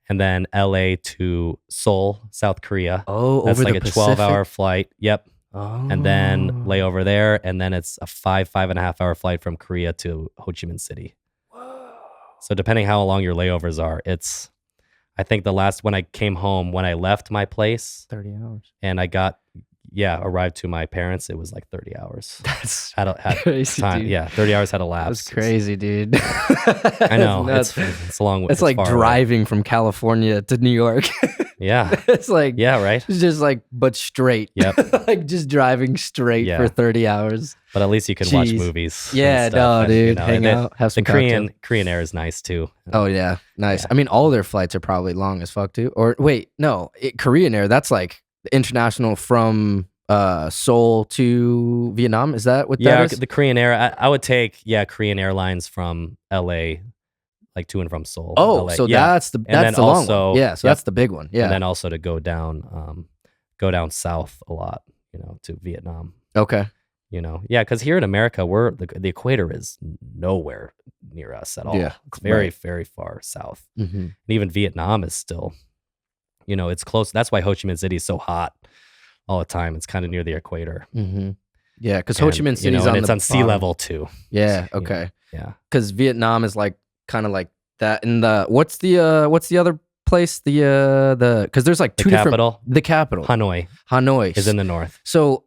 and then LA to Seoul, South Korea. Oh, That's over like the a 12-hour Pacific? flight. Yep. Oh. And then lay over there, and then it's a 5.5 hour flight from Korea to Ho Chi Minh City. So depending how long your layovers are, I think the last when I came home, when I left my place 30 hours. and I arrived to my parents, it was like 30 hours. That's Had crazy, time. dude. Yeah, 30 hours had That's elapsed. crazy, dude. I know. That's It's a long way. it's like far away. driving from California to New York. Yeah. It's like, Yeah, right. it's just like, but straight. Yep. Like just driving straight Yeah. for 30 hours. But at least you can watch Jeez. movies. and Yeah, stuff, no, and, dude. Hang and out, have some The cocktails. Korean Air is nice too. Oh, yeah. Nice. Yeah. I mean, all their flights are probably long as fuck, too. Or wait, no. Korean Air, that's like international from Seoul to Vietnam. Is that what Yeah, that is? the Korean Air. I would take Korean Airlines from LA, like to and from Seoul. Oh, LA. so yeah. that's the then long also- one. Yeah, so yep. that's the big one. Yeah. And then also to go down south a lot, to Vietnam. Okay. Yeah, because here in America, the equator is nowhere near us at all. Yeah, It's very, right. very far south. Mm-hmm. And even Vietnam is still, it's close. That's why Ho Chi Minh City is so hot all the time. It's kind of near the equator. Mm-hmm. Yeah, because Ho Chi And, Minh City's and on it's the on sea bottom. level too. Yeah. You know, Okay. Yeah. Because Vietnam is like kind of like that. And what's the other place? Because there's like The two different. capital, The capital. Hanoi is in the north. So,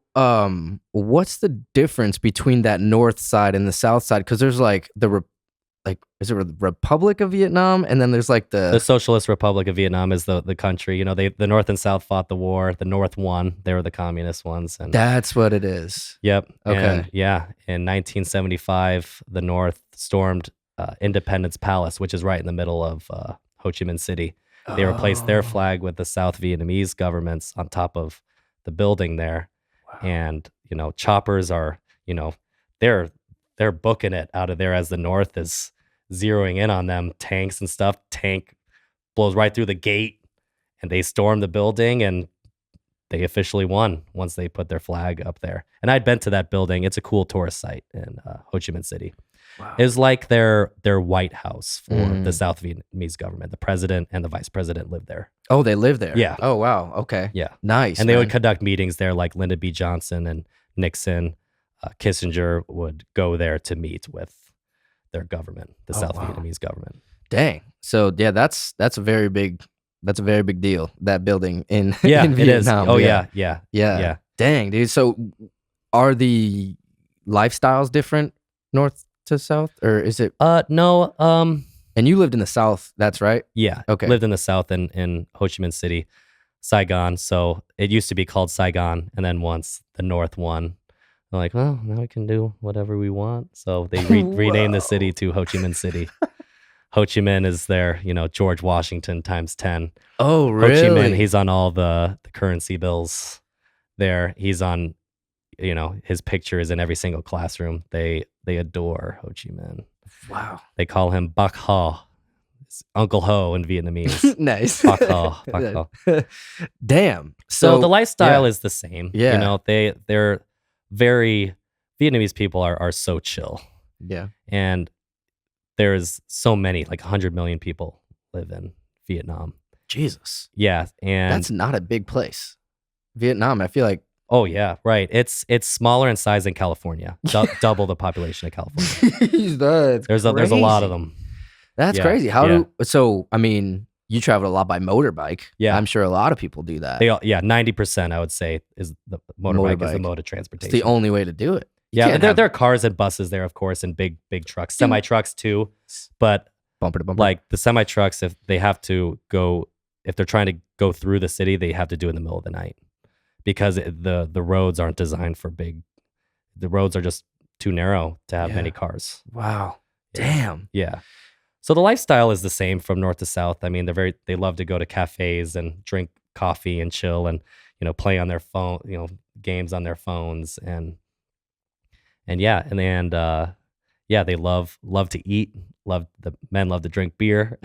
what's the difference between that north side and the south side? Because there's like like, is it the Republic of Vietnam? And then there's like The Socialist Republic of Vietnam is the country. You know, the North and South fought the war. The North won. They were the communist ones. And that's what it is. yep. Okay. And yeah, in 1975, the North stormed Independence Palace, which is right in the middle of Ho Chi Minh City. They replaced their flag with the South Vietnamese government's on top of the building there. Wow. And, you know, choppers are, you know, they're booking it out of there as the North is zeroing in on them. Tanks and stuff. Tank blows right through the gate and they storm the building and they officially won once they put their flag up there. And I'd been to that building. It's a cool tourist site in Ho Chi Minh City. Wow. It was like their White House for the South Vietnamese government. The president and the vice president lived there. Oh, they live there. Yeah. Oh, wow. Okay. Yeah. Nice. And they would man. conduct meetings there, like Lyndon B. Johnson and Nixon. Kissinger would go there to meet with their government, the South wow. Vietnamese government. Dang. So yeah, that's a very big deal. That building in Yeah, in it is. Vietnam. Oh yeah. Dang, dude. So are the lifestyles different north to south, or is it? No. And you lived in the south. That's right. Yeah. Okay. Lived in the South in Ho Chi Minh City, Saigon. So it used to be called Saigon, and then once the North won, they're like, well, now we can do whatever we want. So they renamed the city to Ho Chi Minh City. Ho Chi Minh is their, you know, George Washington times 10. Oh, really? Ho Chi Minh, he's on all the currency bills there. He's on, you know, his picture is in every single classroom. They adore Ho Chi Minh. Wow. They call him Bác Ho. It's Uncle Ho in Vietnamese. Nice. Bác Ho. Bác Ho. Damn. So the lifestyle yeah. is the same. Yeah. You know, they're very, Vietnamese people are so chill. Yeah. And there's so many, like 100 million people live in Vietnam. Jesus. Yeah. And That's not a big place. Vietnam, I feel like. oh yeah, right. It's smaller in size than California. Double the population of California. That's There's a lot of them. That's Yeah, crazy. yeah. So I mean, you travel a lot by motorbike. Yeah. I'm sure a lot of people do that. 90% I would say is the motorbike is the Motorbike. mode of It's transportation. the only way to do it. You Yeah, can't there have are cars and buses there, of course, and big trucks, semi trucks too. But bumper to bumper. like the semi trucks, if they're trying to go through the city, they have to do it in the middle of the night because the roads aren't designed for big. The roads are just too narrow to have many cars. Wow. Yeah. Damn. Yeah. So the lifestyle is the same from north to south. I mean, they love to go to cafes and drink coffee and chill and, you know, play on their phone, you know, games on their phones and they love to eat. The men love to drink beer.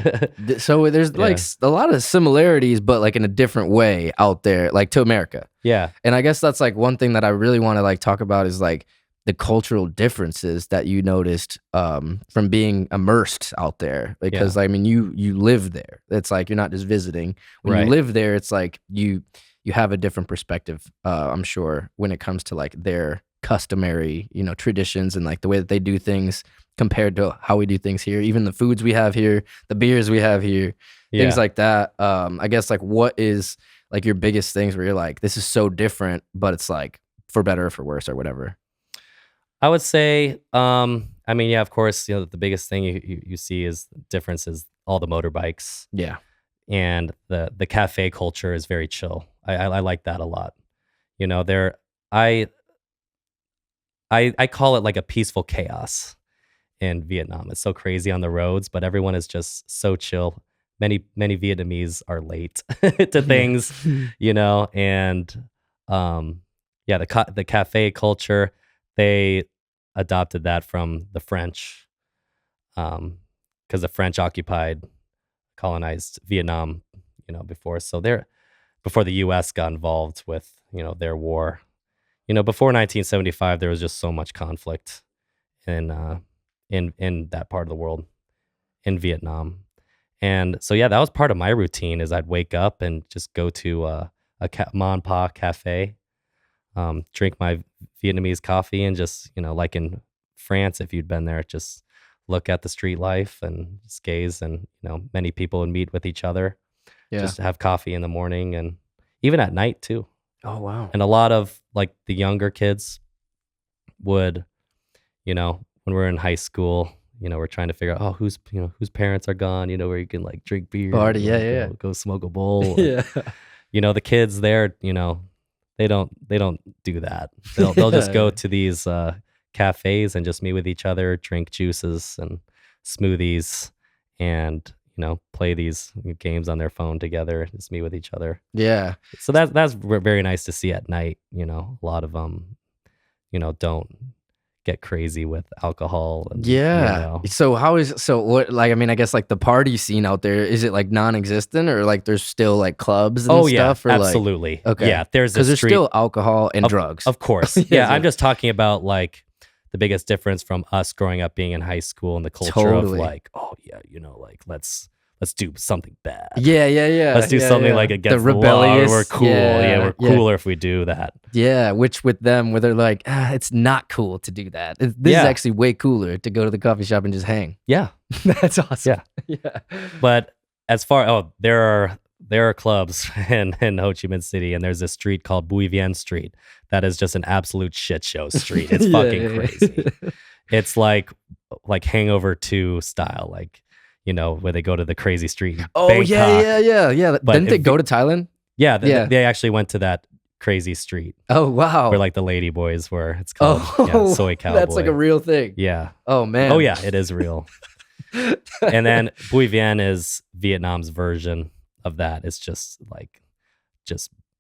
So there's like a lot of similarities, but like in a different way out there, like to America. Yeah. And I guess that's like one thing that I really want to like talk about is like the cultural differences that you noticed from being immersed out there. Because I mean, you live there. It's like you're not just visiting. When you live there, it's like you have a different perspective. I'm sure when it comes to like their customary, you know, traditions and like the way that they do things compared to how we do things here. Even the foods we have here, the beers we have here, things like that. I guess like what is like your biggest things where you're like, this is so different, but it's like for better or for worse or whatever. I would say, I mean, yeah, of course, you know, the biggest thing you see is difference is all the motorbikes. Yeah. And the cafe culture is very chill. I like that a lot. You know, I call it like a peaceful chaos in Vietnam. It's so crazy on the roads, but everyone is just so chill. Many Vietnamese are late to things, you know, and the cafe culture, they adopted that from the French, because the French colonized Vietnam, you know, before the U.S. got involved with, you know, their war. You know, before 1975, there was just so much conflict in that part of the world, in Vietnam, and so that was part of my routine. Is I'd wake up and just go to a Mon Pa cafe, drink my Vietnamese coffee, and just, you know, like in France, if you'd been there, just look at the street life and just gaze, and, you know, many people would meet with each other, just have coffee in the morning and even at night too. Oh, wow. And a lot of like the younger kids would, you know, when we're in high school, we're trying to figure out whose parents are gone, where you can like drink beer, Party, and, yeah. go smoke a bowl. Yeah. The kids there, they don't do that. They'll just go to these cafes and just meet with each other, drink juices and smoothies, and play these games on their phone together, just meet with each other. Yeah. So that's very nice to see at night. A lot of them, don't get crazy with alcohol. And, Yeah. So what, like, I mean, I guess like the party scene out there, is it like non-existent, or like there's still like clubs and stuff? Or absolutely. Like, okay. Yeah, there's still alcohol and drugs. Of course. Yeah, I'm just talking about like the biggest difference from us growing up being in high school and the culture of like, like let's do something bad. Yeah. Let's do something like against the rebellious. Law. We're cool. We're cooler if we do that. Yeah, which with them, where they're like, it's not cool to do that. This is actually way cooler to go to the coffee shop and just hang. Yeah. That's awesome. Yeah. But as far, there are clubs in Ho Chi Minh City, and there's this street called Bui Vien Street that is just an absolute shit show street. It's fucking crazy. It's like Hangover 2 style, like, where they go to the crazy street. Oh, Bangkok. yeah. But didn't they go to Thailand? Yeah, they actually went to that crazy street. Oh, wow. Where like the lady boys were. It's called Soy Cowboy. That's like a real thing. Yeah. Oh, man. Oh, yeah, it is real. And then Bui Vien is Vietnam's version of that. It's just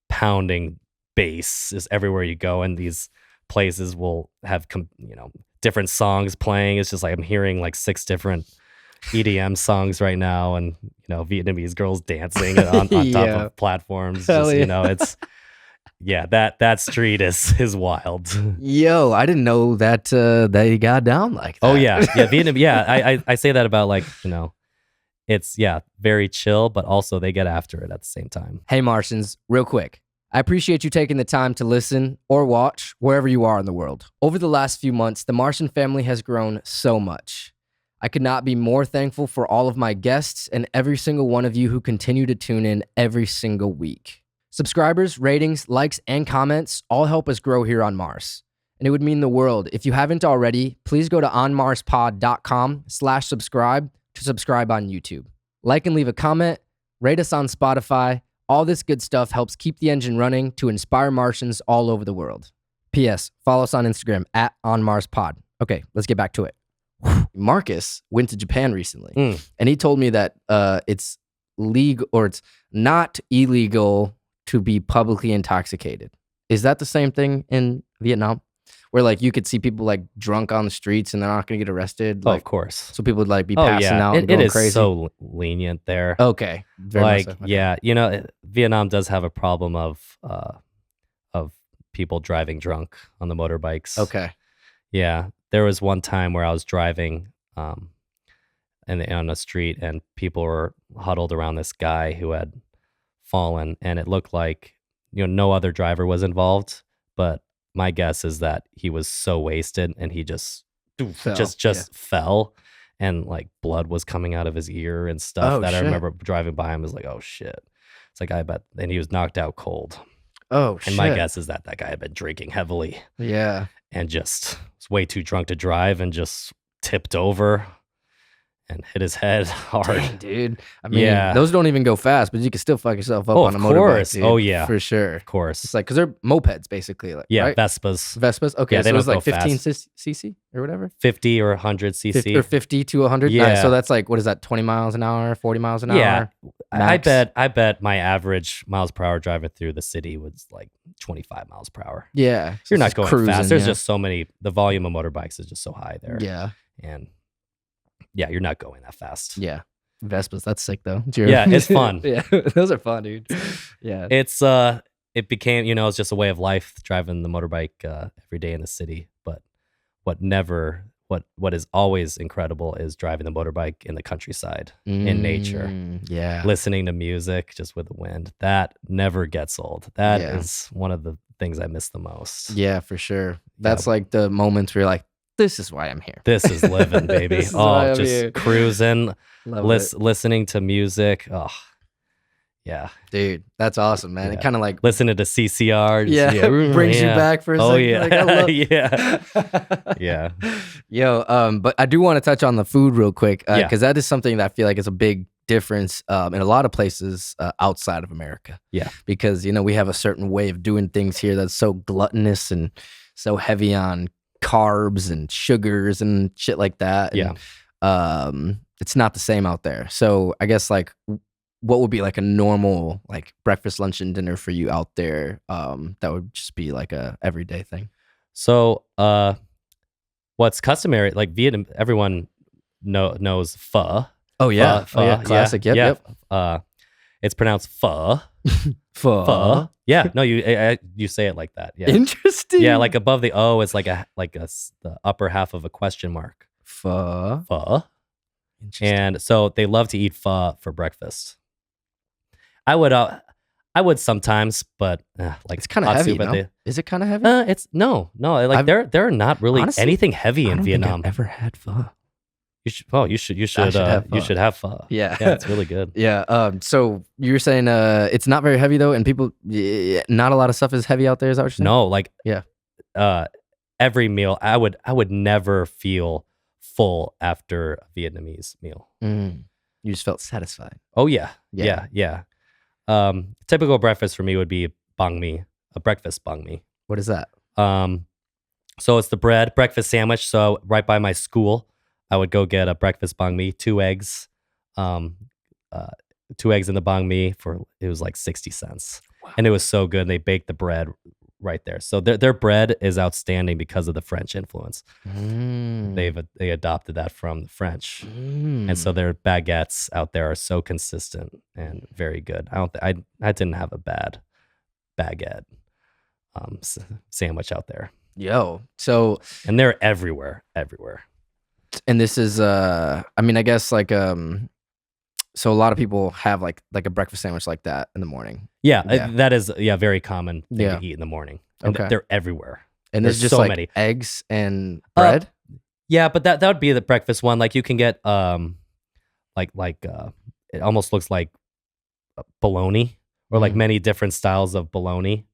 pounding bass is everywhere you go, and these places will have different songs playing. It's just like I'm hearing like 6 different EDM songs right now, and Vietnamese girls dancing on top of platforms. It's that street is wild. Yo, I didn't know that they got down like that. Oh yeah, Vietnam. Yeah, I say that about like it's very chill, but also they get after it at the same time. Hey Martians, real quick. I appreciate you taking the time to listen or watch wherever you are in the world. Over the last few months, the Martian family has grown so much. I could not be more thankful for all of my guests and every single one of you who continue to tune in every single week. Subscribers, ratings, likes, and comments all help us grow here on Mars. And it would mean the world. If you haven't already, please go to onmarspod.com/subscribe to subscribe on YouTube. Like and leave a comment, rate us on Spotify. All this good stuff helps keep the engine running to inspire Martians all over the world. P.S. Follow us on Instagram @onmarspod. Okay, let's get back to it. Marcus went to Japan recently, and he told me that it's legal, or it's not illegal to be publicly intoxicated. Is that the same thing in Vietnam? Where like you could see people like drunk on the streets and they're not going to get arrested? Like, of course. So people would like be passing out and going crazy? It is so lenient there. Okay. Very much so. Okay. Vietnam does have a problem of people driving drunk on the motorbikes. Okay. Yeah. There was one time where I was driving on a street, and people were huddled around this guy who had fallen, and it looked like no other driver was involved, but my guess is that he was so wasted and he just fell, and like blood was coming out of his ear and stuff. I remember driving by him, was like, oh shit. It's like, I bet, and he was knocked out cold. Oh shit. And my guess is that guy had been drinking heavily. Yeah. And just was way too drunk to drive, and just tipped over and hit his head hard. Dang, dude. I mean, those don't even go fast, but you can still fuck yourself up on a motorbike. Dude. Oh, yeah. For sure. Of course. It's like, because they're mopeds, basically. Like, right? Vespas. Okay, yeah, so it was like go 15 cc or whatever? 50 or 100 cc. 50 or 50 to 100? Yeah. Nice. So that's like, what is that, 20 miles an hour, 40 miles an hour? I bet my average miles per hour driving through the city was like 25 miles per hour. Yeah. You're not going cruising, fast. There's just so many, the volume of motorbikes is just so high there. Yeah. And yeah, you're not going that fast. Yeah. Vespas, that's sick though. Yeah, it's fun. Yeah, those are fun, dude. Yeah. It became, it's just a way of life, driving the motorbike every day in the city. But what is always incredible is driving the motorbike in the countryside, in nature. Yeah. Listening to music just with the wind. That never gets old. That is one of the things I miss the most. Yeah, for sure. That's like the moments where you're like, this is why I'm here. This is living, baby. Just cruising, listening to music. Oh, Yeah. Dude, that's awesome, man. It Yeah. kind of like Listening to CCR. brings you back for a Oh, second. yeah. Like, I love- Yeah. Yo, but I do want to touch on the food real quick Yeah. because that is something that I feel like is a big difference in a lot of places outside of America. Yeah. Because we have a certain way of doing things here that's so gluttonous and so heavy on carbs and sugars and shit like that. And, it's not the same out there. So I guess like what would be like a normal like breakfast, lunch, and dinner for you out there? That would just be like a everyday thing. So, what's customary, like Vietnam, everyone knows pho. Oh yeah, Pho, oh, yeah. Classic. Yep. It's pronounced pho. Pho. Pho. Yeah. No, you say it like that. Yeah. Interesting. Yeah, like above the O is the upper half of a question mark. Pho. Pho. Interesting. And so they love to eat pho for breakfast. I would sometimes, but like It's kind of hot heavy. soup at No? Is it kind of heavy? it's no, like there are not really honestly, anything heavy I in don't think Vietnam. I've ever had pho. You should have you pho. should have pho. Yeah. Yeah, it's really good. Yeah. So you were saying it's not very heavy though, and people, not a lot of stuff is heavy out there. Is that what you're saying? No, like Yeah. Every meal I would never feel full after a Vietnamese meal. You just felt satisfied. Oh yeah. Yeah. Yeah. Typical breakfast for me would be banh mi, a breakfast banh mi. What is that? So it's the breakfast sandwich. So right by my school, I would go get a breakfast banh mi, 2 eggs, 2 eggs in the banh mi it was like 60 cents. Wow. And it was so good. And they baked the bread right there. So their bread is outstanding because of the French influence. They adopted that from the French. And so their baguettes out there are so consistent and very good. I didn't have a bad baguette sandwich out there. Yo. So, And they're everywhere. and this is, I mean, I guess like, so a lot of people have like a breakfast sandwich like that in the morning. Yeah, Yeah. that is very common thing Yeah. to eat in the morning. And Okay. they're everywhere. And there's just so like many. eggs and bread. Yeah, but that would be the breakfast one. Like you can get it almost looks like bologna or like many different styles of bologna.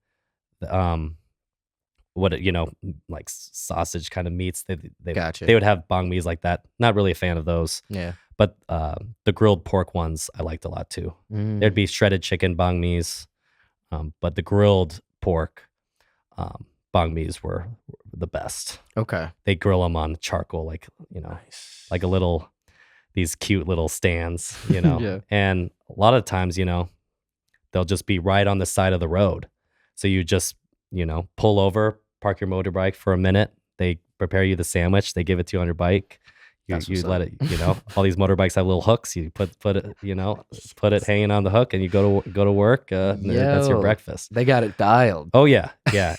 Like sausage kind of meats. They Gotcha. They would have banh mi's like that. Not really a fan of those. Yeah. But the grilled pork ones I liked a lot too. There'd be shredded chicken banh mi's, but the grilled pork banh mi's were the best. Okay. They grill them on charcoal, Nice. like these cute little stands, Yeah. And a lot of times, they'll just be right on the side of the road. So you just, pull over, park your motorbike for a minute. They prepare you the sandwich. They give it to you on your bike. You let it, all these motorbikes have little hooks. You put it, put it hanging on the hook, and you go to work. And that's your Yo. breakfast. They got it dialed. Oh yeah.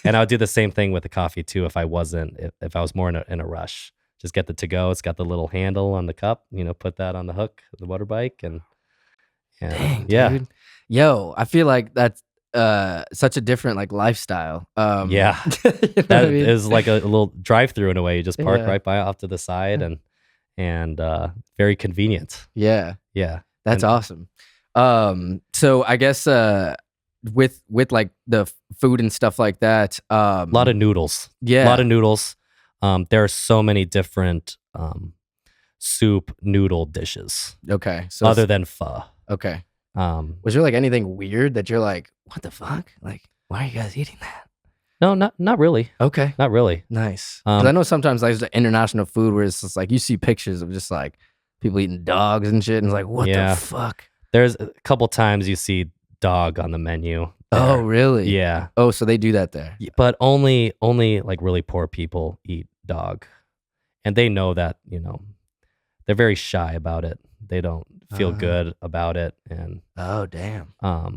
And I would do the same thing with the coffee too. If I was more in a rush, just get the to go. It's got the little handle on the cup. Put that on the hook of the motorbike, and Dang, yeah, dude. Yo, I feel like that's such a different like lifestyle. Yeah. You know that what I mean? is like a little drive through in a way. You just park Yeah. right by off to the side, and very convenient. Yeah, Yeah. that's And- awesome. So I guess with like the food and stuff like that, A lot of noodles. yeah, A lot of noodles. There are so many different soup noodle dishes okay. So other than pho. okay, Um, was there like anything weird that you're like, what the fuck? Like, why are you guys eating that? no, not really. Okay, Not really. nice. 'Cause I know sometimes like there's the international food where it's just like you see pictures of just like people eating dogs and shit, and it's like, what Yeah. the fuck? There's a couple times you see dog on the menu. Oh, there. really? Yeah. Oh, so they do that there. But only like really poor people eat dog. And they know that, they're very shy about it. They don't feel Uh-huh. good about it. And Oh, damn. I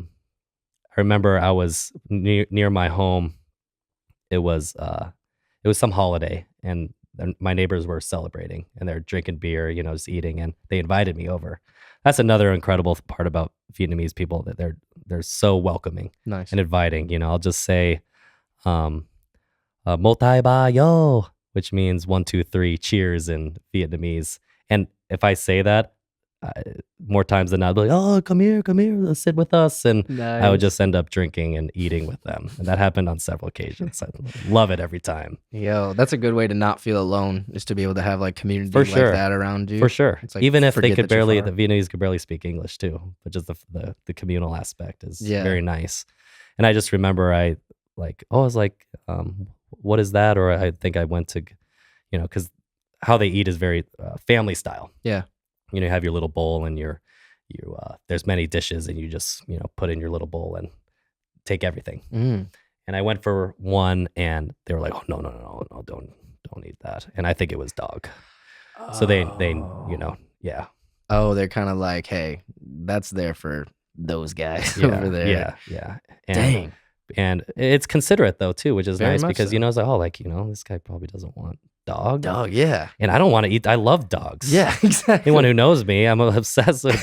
remember I was near my home. It was some holiday, and my neighbors were celebrating, and they're drinking beer, just eating, and they invited me over. That's another incredible part about Vietnamese people, that they're so welcoming Nice. and inviting. I'll just say, "Một hai ba yo," which means 1, 2, 3, cheers in Vietnamese. And if I say that, more times than not, I'd be like, oh, come here, let's sit with us. And I would Nice. just end up drinking and eating with them. And that happened on several occasions. I love it every time. Yo, that's a good way to not feel alone, is to be able to have like community For like sure. that around you. For sure. It's like, Even if they forget could that you're barely, far. the Vietnamese could barely speak English too, but just the communal aspect is Yeah. very nice. And I just remember I was like, what is that? Or I think I went to, because how they eat is very family style. Yeah. You have your little bowl and there's many dishes and you just, put in your little bowl and take everything. Mm. And I went for one and they were like, oh, no, don't eat that. And I think it was dog. So they, yeah. Oh, they're kind of like, hey, that's there for those guys Yeah, over there. Yeah. And, Dang. And it's considerate though too, which is Very nice much because so. it's like, this guy probably doesn't want dog. Dog, yeah. And I don't want to eat. I love dogs. Yeah, exactly. Anyone who knows me, I'm obsessed with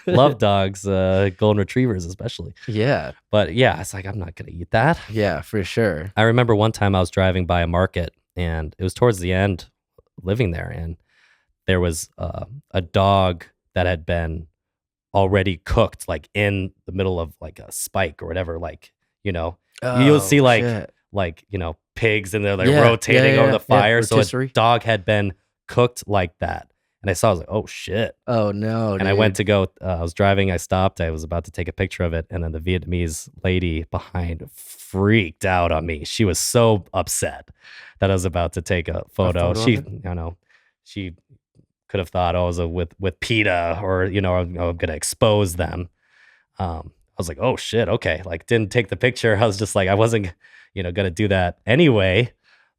love dogs, golden retrievers especially. Yeah, But yeah, it's like I'm not gonna eat that. yeah, for sure. I remember one time I was driving by a market and it was towards the end living there, and there was a dog that had been already cooked, like in the middle of like a spike or whatever, like you'll see Oh, like shit. pigs and they're like Yeah, rotating yeah, over yeah, the fire. So rotisserie. a dog had been cooked like that. And I was like, oh shit. Oh no. And I went to go, I was driving, I stopped, I was about to take a picture of it. And then the Vietnamese lady behind freaked out on me. She was so upset that I was about to take a photo. photo of She, it? She could have thought, oh, it was with PETA or, I'm going to expose them. I was like, oh shit. Okay. Like didn't take the picture. I was just like, I wasn't, going to do that anyway.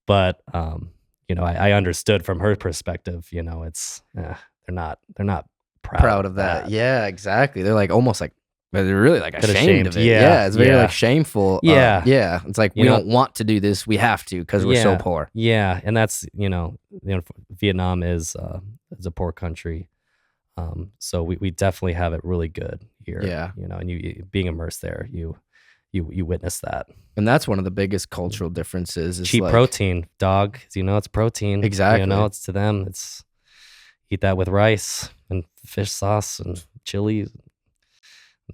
But, I understood from her perspective, it's, they're not proud of that. Yeah, exactly. They're like almost like, but they're really like ashamed of it. Yeah, Yeah, it's very yeah. like shameful. Yeah. Yeah. It's like we don't want to do this. We have to because we're so poor. Yeah. And that's, Vietnam is a poor country. So we definitely have it really good here. Yeah. And you being immersed there, you witness that. And that's one of the biggest cultural differences. Is Cheap like, protein, dog. 'Cause it's protein. Exactly. It's to them. It's eat that with rice and fish sauce and chili.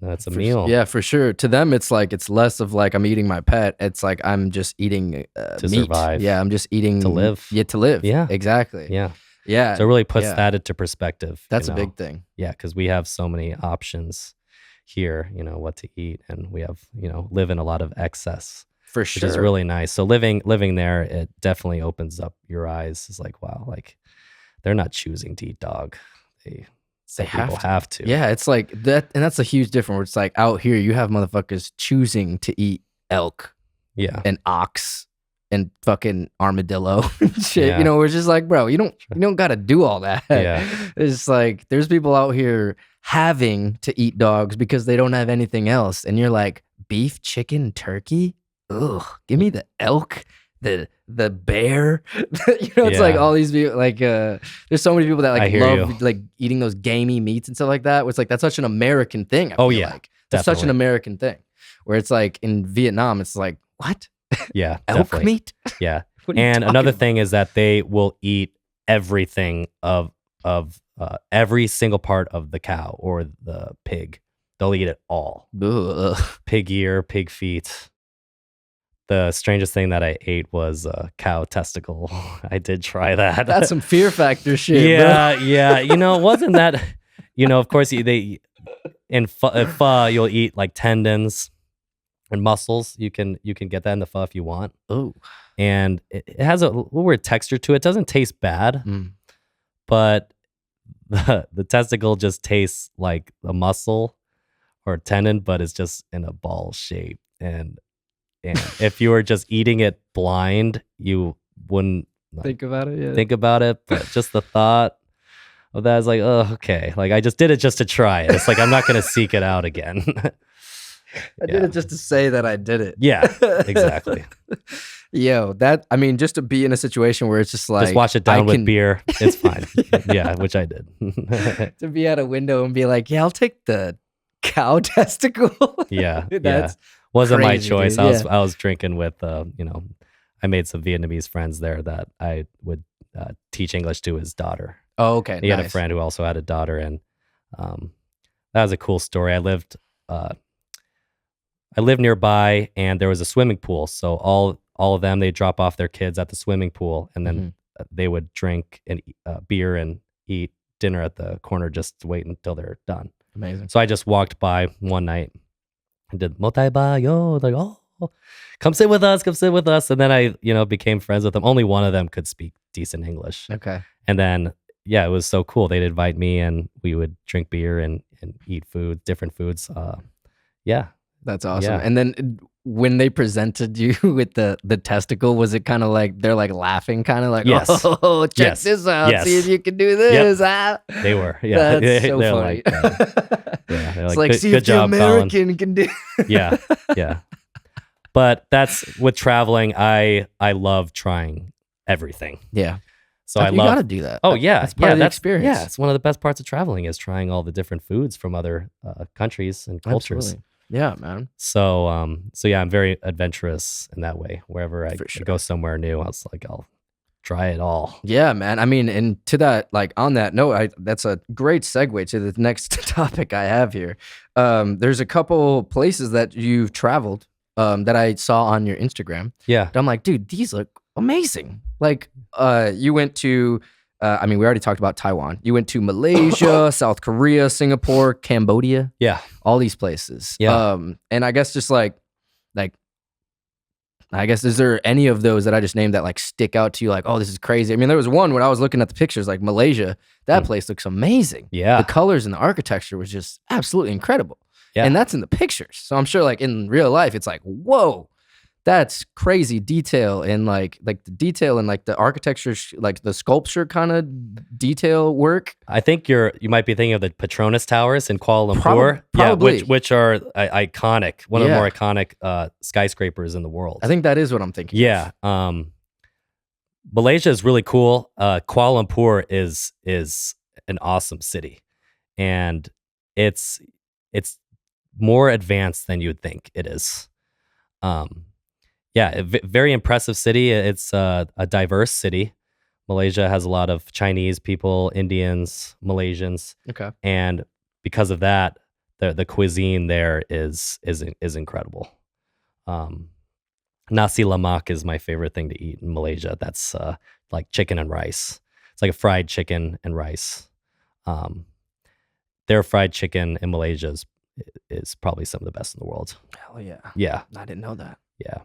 That's a meal. Yeah, for sure. To them, it's like it's less of like I'm eating my pet. It's like I'm just eating To meat. survive. Yeah, I'm just eating To live. Yeah, to live. Yeah. exactly. Yeah. Yeah. So it really puts yeah. that into perspective. That's a big thing. Yeah, because we have so many options here, what to eat, and we have, live in a lot of excess, For which sure. is really nice. So living there, it definitely opens up your eyes. It's like, wow, like they're not choosing to eat dog. Some people have to. Yeah, it's like that, and that's a huge difference. Where it's like out here, you have motherfuckers choosing to eat elk Yeah. and ox and fucking armadillo and shit. Yeah. We're just like, bro, you don't got to do all that. Yeah. It's like there's people out here having to eat dogs because they don't have anything else, and you're like, beef, chicken, turkey. Ugh, give me the elk, the bear. It's like Yeah. all these people. Like, there's so many people that I like hear love you. like eating those gamey meats and stuff like that. Where it's like that's such an American thing. I Oh, feel yeah, like that's such an definitely. American thing. Where it's like in Vietnam, it's like what Yeah. elk definitely. meat? Yeah. What are you And talking another about? thing is that they will eat everything of every single part of the cow or the pig. They'll eat it all. Ugh. Pig ear, pig feet. The strangest thing that I ate was a cow testicle. I did try that. That's some fear factor shit, yeah, bro. yeah. Wasn't that? Of course, in pho you'll eat like tendons and muscles. You can get that in the pho if you want. Oh, And it has a little weird texture to it. It doesn't taste bad, but the testicle just tastes like a muscle or a tendon, but it's just in a ball shape. And if you were just eating it blind, you wouldn't think about it. Yeah. think about it. But just the thought of that is like, oh, okay. Like I just did it just to try it. It's like I'm not going to seek it out again. I did it just to say that I did it. Yeah, exactly. Yo, just to be in a situation where it's just like Just wash it down with beer. It's fine. Yeah, which I did. to be at a window and be like, yeah, I'll take the cow testicle. Yeah, That's wasn't my crazy, choice. dude. I was drinking with I made some Vietnamese friends there that I would teach English to his daughter. Oh, okay. He had a nice. friend who also had a daughter, and That was a cool story. I lived nearby, and there was a swimming pool. So all of them, they drop off their kids at the swimming pool, and then they would drink and beer and eat dinner at the corner, just to wait until they're done. Amazing. So I just walked by one night and did motai ba yo, like, oh, come sit with us, and then I became friends with them. Only one of them could speak decent English, Okay. and then it was so cool. They'd invite me, and we would drink beer and eat different foods. Yeah. That's awesome. Yeah. And then when they presented you with the testicle, was it kind of like they're like laughing, kind of like, Yes. oh, check Yes. this out, Yes. see if you can do this. Ah. They were, yeah. That's so They're funny. They're It's like, see good if the job, Colin. American can do. Yeah. But that's with traveling. I love trying everything. Yeah. So I you love. gotta do that. Oh yeah, that's part of the experience. Yeah, it's one of the best parts of traveling is trying all the different foods from other countries and cultures. Absolutely. Yeah, man. So yeah, I'm very adventurous in that way. Wherever I For sure. go somewhere new, I was like, I'll try it all. Yeah, man. I mean, and to that, like on that note, that's a great segue to the next topic I have here. There's a couple places that you've traveled that I saw on your Instagram. Yeah. And I'm like, dude, these look amazing. Like, you went to, I mean, we already talked about Taiwan. You went to Malaysia, South Korea, Singapore, Cambodia, Yeah. all these places. Yeah. And I guess just like, I guess, is there any of those that I just named that like stick out to you? Like, oh, this is crazy. I mean, there was one when I was looking at the pictures, like Malaysia, that place looks amazing. Yeah. The colors and the architecture was just absolutely incredible. Yeah. And that's in the pictures. So I'm sure like in real life, it's like, whoa, that's crazy detail. And like the detail and like the architecture, like the sculpture kind of detail work. I think you might be thinking of the Petronas Towers in Kuala Lumpur. Probably. Yeah, which are iconic, one of the Yeah. more iconic skyscrapers in the world. I think that is what I'm thinking. Yeah. Malaysia is really cool. Kuala Lumpur is an awesome city, and it's more advanced than you would think it is. Yeah, very impressive city. It's a diverse city. Malaysia has a lot of Chinese people, Indians, Malaysians, Okay. and because of that, the cuisine there is incredible. Nasi lemak is my favorite thing to eat in Malaysia. That's like chicken and rice. It's like a fried chicken and rice. Their fried chicken in Malaysia is probably some of the best in the world. Hell yeah. Yeah, I didn't know that. yeah.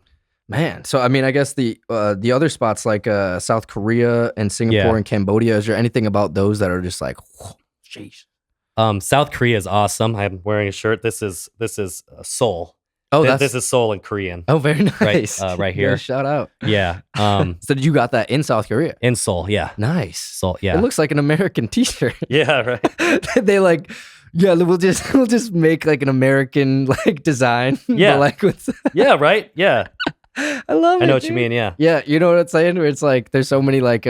Man, so I mean, I guess the other spots like South Korea and Singapore Yeah. and Cambodia, is there anything about those that are just like, whoa, jeez? South Korea is awesome. I'm wearing a shirt. This is Seoul. Oh, This is Seoul in Korean. oh, very nice. Right Yeah, here. shout out. Yeah. So you got that in South Korea? In Seoul. Yeah. Nice. Seoul. Yeah. It looks like an American T-shirt. Yeah. Right. They like, yeah, we'll just make like an American like design. but, Yeah. like with, Yeah. Right. Yeah. I love it. I know what you dude. mean. Yeah. Yeah, you know what I'm saying? Where it's like there's so many like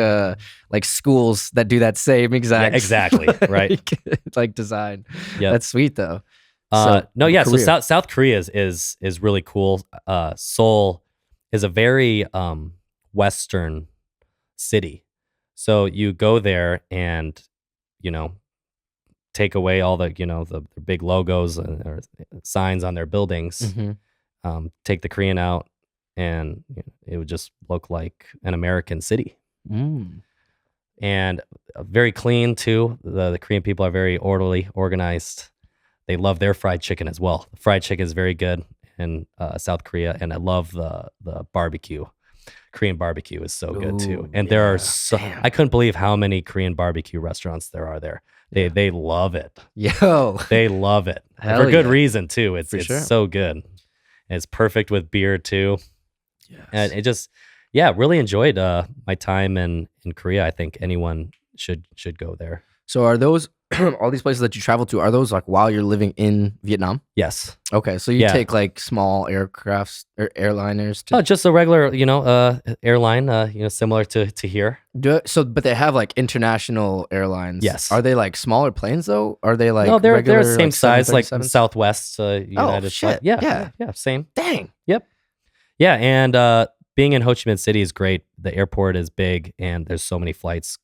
schools that do that same exact exactly, right. like design. Yeah. That's sweet though. No, yeah. Korea. So South Korea is really cool. Seoul is a very Western city. So you go there and take away all the the big logos or signs on their buildings. Mhm. Take the Korean out, and it would just look like an American city. Mm. And very clean too. The Korean people are very orderly, organized. They love their fried chicken as well. The fried chicken is very good in South Korea, and I love the barbecue. Korean barbecue is so good too. Ooh, And there yeah. are so Damn. I couldn't believe how many Korean barbecue restaurants there are there. They love it. Yo. They love it. And Hell for good yeah. reason too. It's For sure. so good. And it's perfect with beer too. Yes. And it just really enjoyed my time in Korea. I think anyone should go there. So are those all these places that you travel to, are those like while you're living in Vietnam? Yes. Okay, so you Yeah. take like small aircrafts or airliners to Oh, just a regular, airline, similar to here. but they have like international airlines. Yes. Are they like smaller planes though? Are they like No, they're regular, same size, like 737s? Southwest United. shit. Yeah, same. Dang. Yeah, and being in Ho Chi Minh City is great. The airport is big, and there's so many flights,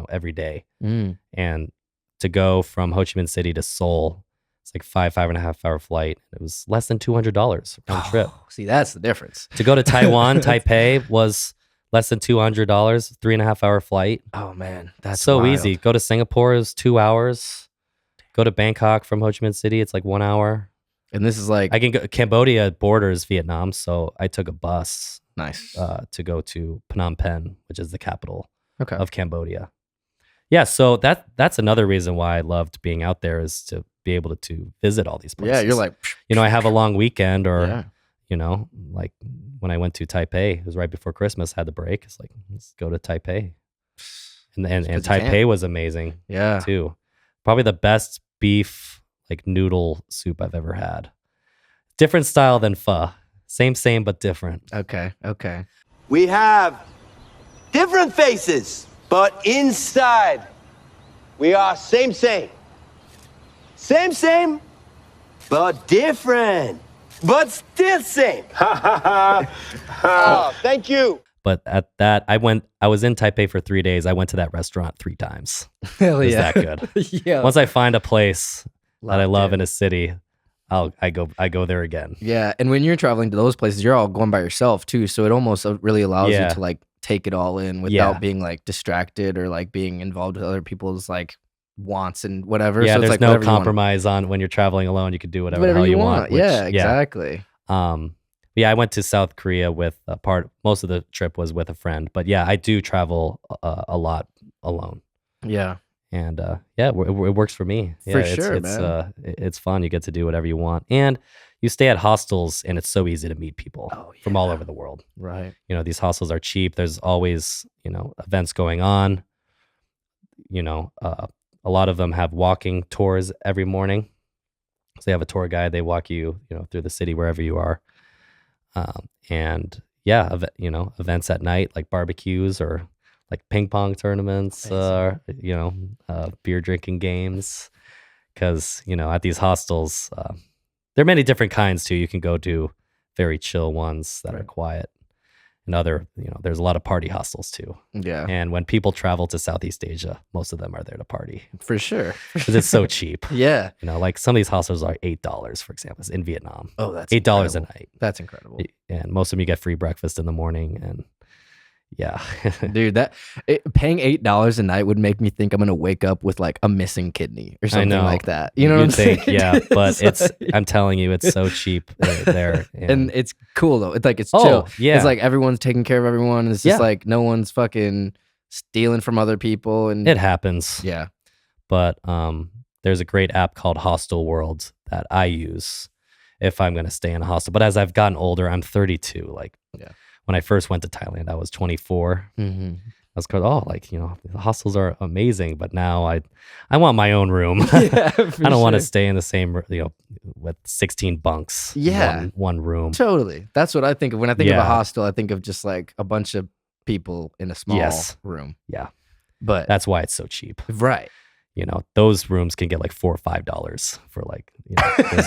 every day. Mm. And to go from Ho Chi Minh City to Seoul. It's like 5.5 hour flight. It was less than $200 round trip. See, that's the difference. To go to Taiwan, Taipei was less than $200, 3.5 hour flight. Oh man, that's so wild. easy. Go to Singapore is 2 hours. Go to Bangkok from Ho Chi Minh City, it's like 1 hour. And this is like I can go. Cambodia borders Vietnam, so I took a bus nice. to go to Phnom Penh, which is the capital Okay. of Cambodia. Yeah, so that's another reason why I loved being out there is to be able to visit all these places. Yeah, you're like, I have a long weekend, or yeah. like when I went to Taipei, it was right before Christmas. Had the break. It's like let's go to Taipei, and Taipei was amazing. Yeah. Too, probably the best beef like noodle soup I've ever had. Different style than pho. Same, but different. Okay. We have different faces, but inside we are same. Same, but different. But still same. Oh, thank you. But at that, I was in Taipei for 3 days. I went to that restaurant 3 times. Hell It was yeah. that good. Yeah. Once I find a place that I love it. in a city, I go there again. Yeah, and when you're traveling to those places, you're all going by yourself too, so it almost really allows Yeah. you to like take it all in without being like distracted or like being involved with other people's like wants and whatever. Yeah, so there's it's like no whatever you want. compromise on when you're traveling alone. You can do whatever the Whatever hell you you want. which- Yeah, exactly. Yeah, I went to South Korea with most of the trip was with a friend, but yeah, I do travel a lot alone. Yeah. And it works for me. Yeah, For it's, sure, it's, man. It's fun. You get to do whatever you want, and you stay at hostels, and it's so easy to meet people from all over the world. Right. These hostels are cheap. There's always events going on. A lot of them have walking tours every morning. So they have a tour guide. They walk you, through the city wherever you are. And yeah, events at night like barbecues or like ping pong tournaments, beer drinking games. Because at these hostels, there are many different kinds too. You can go to very chill ones that are quiet, and other, there's a lot of party hostels too. Yeah. And when people travel to Southeast Asia, most of them are there to party For sure. because it's so cheap. Yeah. Like some of these hostels are $8, for example, in Vietnam. Oh, that's $8 a incredible. night. That's incredible. And most of them you get free breakfast in the morning. And yeah. Dude, paying $8 a night would make me think I'm gonna wake up with like a missing kidney or something know. like that. You know what I'm think, saying? yeah, but It's I'm telling you, it's so cheap there. and it's cool though. It's like it's Oh, chill. yeah. It's like everyone's taking care of everyone. It's just Yeah. like no one's fucking stealing from other people. And it happens. yeah, But there's a great app called Hostel World that I use if I'm going to stay in a hostel. But as I've gotten older, I'm 32. Like when I first went to Thailand, I was 24. mm-hmm. I was called, the hostels are amazing, but now I want my own room. Yeah, I don't want to stay in the same, with 16 bunks. Yeah. One room. Totally. That's what I think of when I think of a Yeah. hostel. I think of just like a bunch of people in a small Yes. room. Yeah. But That's why it's so cheap. right. Those rooms can get like $4 or $5 for like,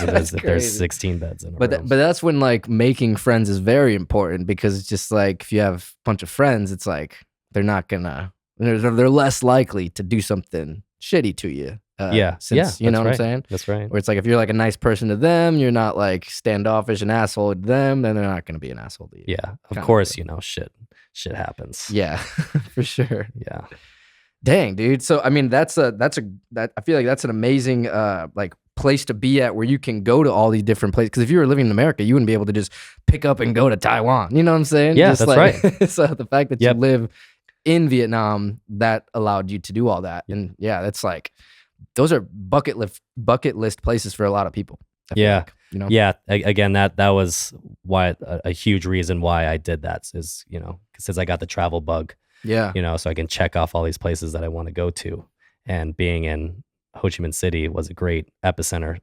there's crazy. 16 beds in a But room. but that's when like making friends is very important because it's just like if you have a bunch of friends, it's like they're not gonna they're less likely to do something shitty to you. Since you know what I'm right. saying. That's right. Where it's like if you're like a nice person to them, you're not like standoffish and asshole to them, then they're not gonna be an asshole to you. Yeah, of Kinda course, thing. shit happens. Yeah, for sure. Yeah. Dang, dude. So I mean, I feel like that's an amazing like place to be at where you can go to all these different places. Because if you were living in America, you wouldn't be able to just pick up and go to Taiwan. You know what I'm saying? Yeah, Just that's right. So the fact that Yep. you live in Vietnam, that allowed you to do all that. And yeah, that's like those are bucket list places for a lot of people. I feel Yeah. like, Yeah. Again, that was why a huge reason why I did that is, since I got the travel bug, Yeah. so I can check off all these places that I want to go to. And being in Ho Chi Minh City was a great epicenter,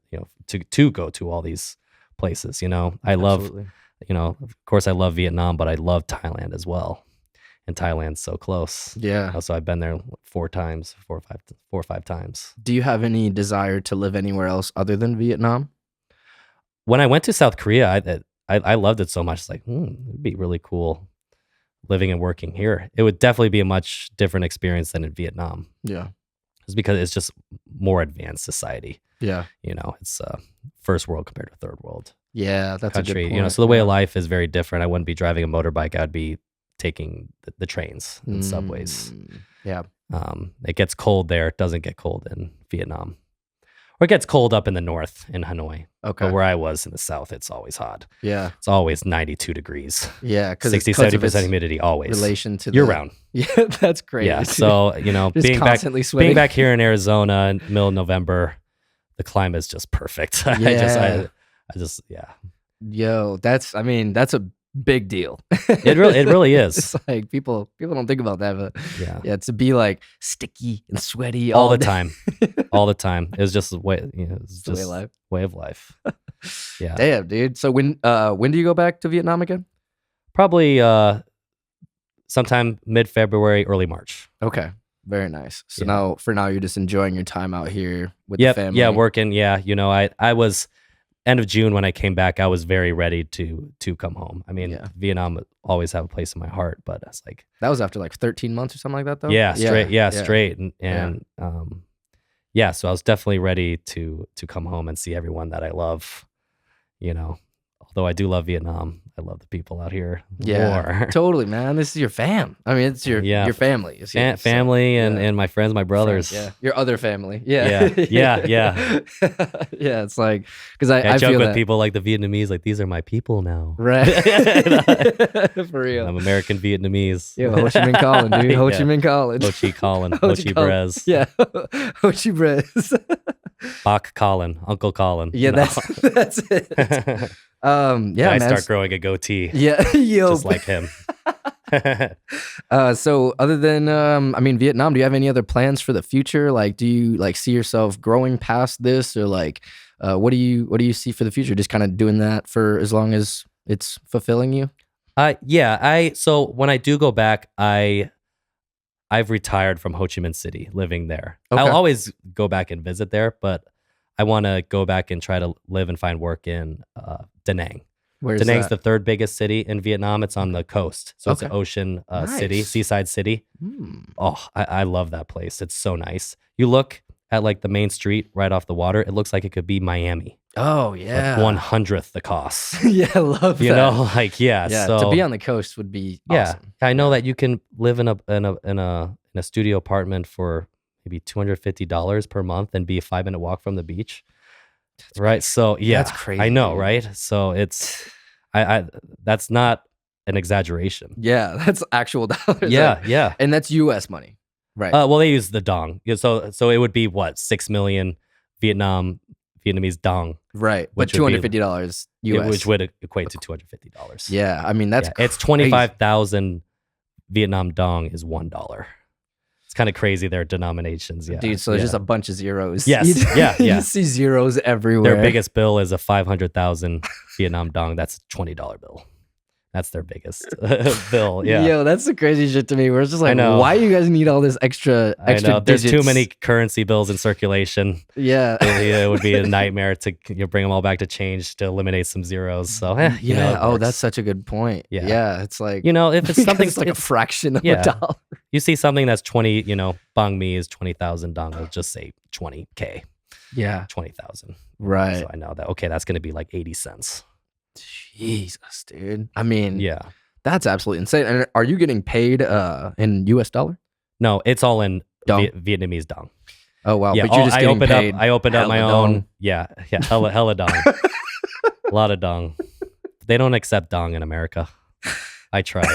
to go to all these places. I love, Absolutely. of course I love Vietnam, but I love Thailand as well. And Thailand's so close. Yeah. So I've been there 4 or 5 times. Do you have any desire to live anywhere else other than Vietnam? When I went to South Korea, I loved it so much. It's like, it'd be really cool living and working here. It would definitely be a much different experience than in Vietnam. Yeah. just because it's just more advanced society. Yeah. It's first world compared to third world Yeah, that's a country. good point. So the way of life is very different. I wouldn't be driving a motorbike. I'd be taking the trains and subways. Yeah. It gets cold there. It doesn't get cold in Vietnam. Or it gets cold up in the north in Hanoi. Okay. But where I was in the south, it's always hot. Yeah. It's always 92 degrees. Yeah. 60, 70% humidity always. Relation to year round. Yeah, that's crazy. Yeah. So, Just being constantly sweating. back here in Arizona in middle of November, the climate's just perfect. Yeah. I just, yeah. Yo, that's a big deal. It really is. It's like people don't think about that, but Yeah. to be like sticky and sweaty All the day. time. All the time. It was just the way, it's the way just of life. way of life. Yeah. Damn, dude. So when do you go back to Vietnam again? Probably sometime mid-February, early March. Okay. Very nice. So Yeah. for now you're just enjoying your time out here with the family. Yeah, working. Yeah, I was end of June when I came back. I was very ready to come home. I mean, Vietnam will always have a place in my heart, but it's like That was after like 13 months or something like that, though. yeah, straight, and so I was definitely ready to come home and see everyone that I love. Although I do love Vietnam, I love the people out here more. Totally, man. This is your fam. I mean, it's your family. It's family and my friends, my brothers. Friends, your other family. Yeah. Yeah. Yeah, it's like because I joke feel with that. people like the Vietnamese, like these are my people now. Right. For real. I'm American Vietnamese. Yeah, Ho Chi Minh Colin, dude. Ho Chi Minh Colin. Ho Chi Colin. Ho Chi Brez. Yeah. Ho Chi Brez. Bach Colin. Uncle Colin. Yeah, No. that's it. Yeah, I man. start growing a goatee. Yeah, yo. Just like him. So other than Vietnam, do you have any other plans for the future? Like, do you like see yourself growing past this, or like, what do you see for the future? Just kind of doing that for as long as it's fulfilling you? So when I do go back, I've retired from Ho Chi Minh City, living there. Okay. I'll always go back and visit there, but I want to go back and try to live and find work in Da Nang. Where's Da Nang's that? the third biggest city in Vietnam. It's on the coast, so it's an Okay. ocean city, Nice. seaside city. Hmm. Oh, I love that place. It's so nice. You look at like the main street right off the water, it looks like it could be Miami. Oh Like yeah. 1/100th the cost. Yeah, I love that. Yeah. to be on the coast would be awesome. I know that you can live in a studio apartment for maybe $250 per month and be a 5-minute walk from the beach. Right. So yeah, That's crazy, I know, dude. right? So it's I that's not an exaggeration. Yeah, that's actual dollars. Yeah. And that's US money. Right. Well, they use the dong. Yeah, so it would be what, 6 million Vietnamese dong, right. But which would be- $250 US. which would equate to $250. Yeah, I mean that's It's 25,000 Vietnam dong is $1. It's kind of crazy their denominations. Yeah, dude. So there's just a bunch of zeros. Yes, yeah. You see zeros everywhere. Their biggest bill is a 500,000 Vietnam dong. That's a $20 bill. That's their biggest bill. Yeah. Yo, that's the crazy shit to me. Where it's just like, know. why you guys need all this extra I know. There's digits? too many currency bills in circulation. Yeah. It would be a nightmare to bring them all back to change to eliminate some zeros. So Yeah. it Oh, works. that's such a good point. Yeah. Yeah. It's like if it's something it's like a fraction of Yeah. a dollar. you see something that's 20, bang mi is 20,000 dong. I'll just say 20K, Yeah. 20,000. Right. So I know that. Okay, that's going to be like 80 cents. Jesus, dude. I mean, Yeah. that's absolutely insane. And are you getting paid in US dollar? No, it's all in Dong. Vietnamese dong. Oh wow. Yeah, But you're just I getting opened paid. up. I opened up my hella own. dong. Yeah, hella dong. A lot of dong. They don't accept dong in America. I tried.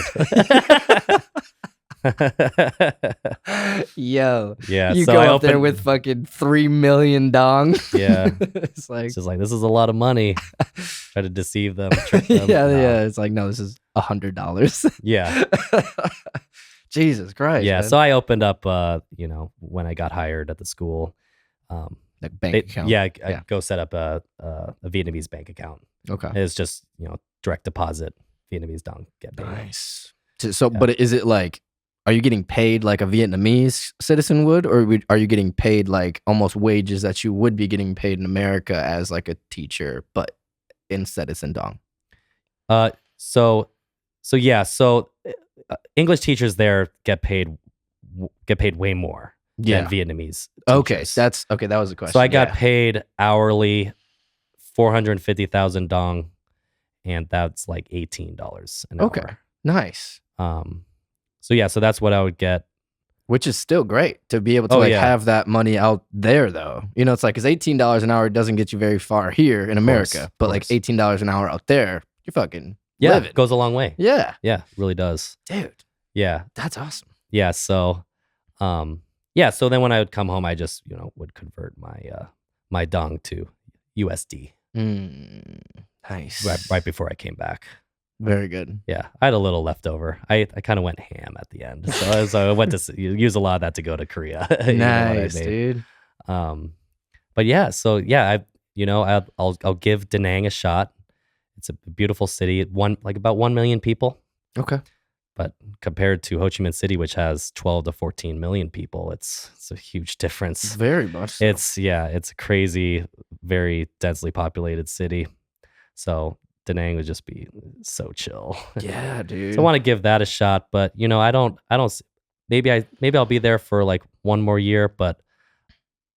Yo. Yeah, You so go I up there opened- with fucking 3 million dong. Yeah, It's like it's just like this is a lot of money. Try to deceive them, trick them. yeah, No. yeah. It's like, no, this is $100. Yeah, Jesus Christ. yeah. man. So I opened up. When I got hired at the school, like bank they- account. yeah, I Yeah. go set up a Vietnamese bank account. Okay. It's just direct deposit Vietnamese dong get paid. Nice. So, Yeah. but is it like, are you getting paid like a Vietnamese citizen would, or are you getting paid like almost wages that you would be getting paid in America as like a teacher, but instead it's in dong? So English teachers there get paid way more. than Vietnamese Okay, teachers. that was the question. So I got paid hourly 450,000 dong, and that's like $18 an hour. Nice. So that's what I would get. Which is still great to be able to have that money out there, though. You know, it's like, because $18 an hour doesn't get you very far here in America, but like $18 an hour out there, you're fucking living. It goes a long way. Yeah. Yeah, it really does. Dude. Yeah. That's awesome. Yeah. So, so then when I would come home, I just, would convert my dong to USD. Nice. Right before I came back. Very good. Yeah, I had a little left over. I kind of went ham at the end, so I went to use a lot of that to go to Korea. Nice, dude. But yeah, I'll give Da Nang a shot. It's a beautiful city. About 1 million people. Okay. But compared to Ho Chi Minh City, which has 12 to 14 million people, it's a huge difference. Very much so. It's a crazy, very densely populated city. So Da Nang would just be so chill. Yeah, dude. So I want to give that a shot, but I don't. Maybe I'll be there for like one more year, but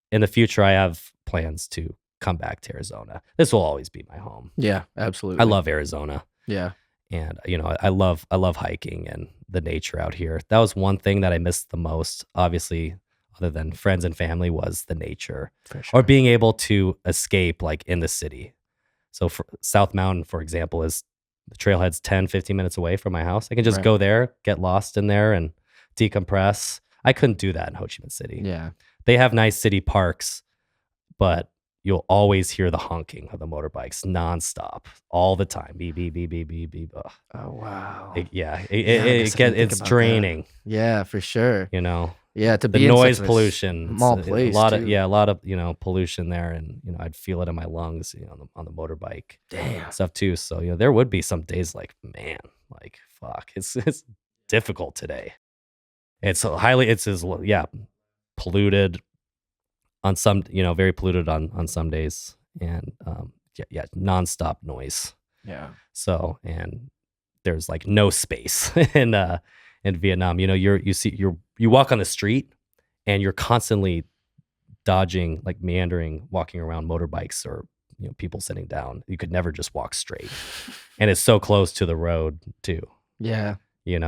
in the future I have plans to come back to Arizona. This will always be my home. Yeah, absolutely. I love Arizona. Yeah. And I love hiking and the nature out here. That was one thing that I missed the most, obviously, other than friends and family, was the nature. For sure. Or being able to escape like in the city. So for South Mountain, for example, the trailhead's 10, 15 minutes away from my house. I can just go there, get lost in there and decompress. I couldn't do that in Ho Chi Minh City. Yeah. They have nice city parks, but you'll always hear the honking of the motorbikes nonstop all the time. Beep, beep, beep, beep, beep, beep. Ugh. Oh, wow. It's draining. That. Yeah, for sure. Yeah, to be the in noise such pollution, small place, a lot of pollution there, and I'd feel it in my lungs, on the motorbike, stuff too. So there would be some days like, man, like fuck, it's difficult today. It's polluted on some, very polluted on some days, and nonstop noise. Yeah. So, and there's like no space in Vietnam. You walk on the street and you're constantly dodging, like meandering, walking around motorbikes or people sitting down. You could never just walk straight, and it's so close to the road too. Yeah.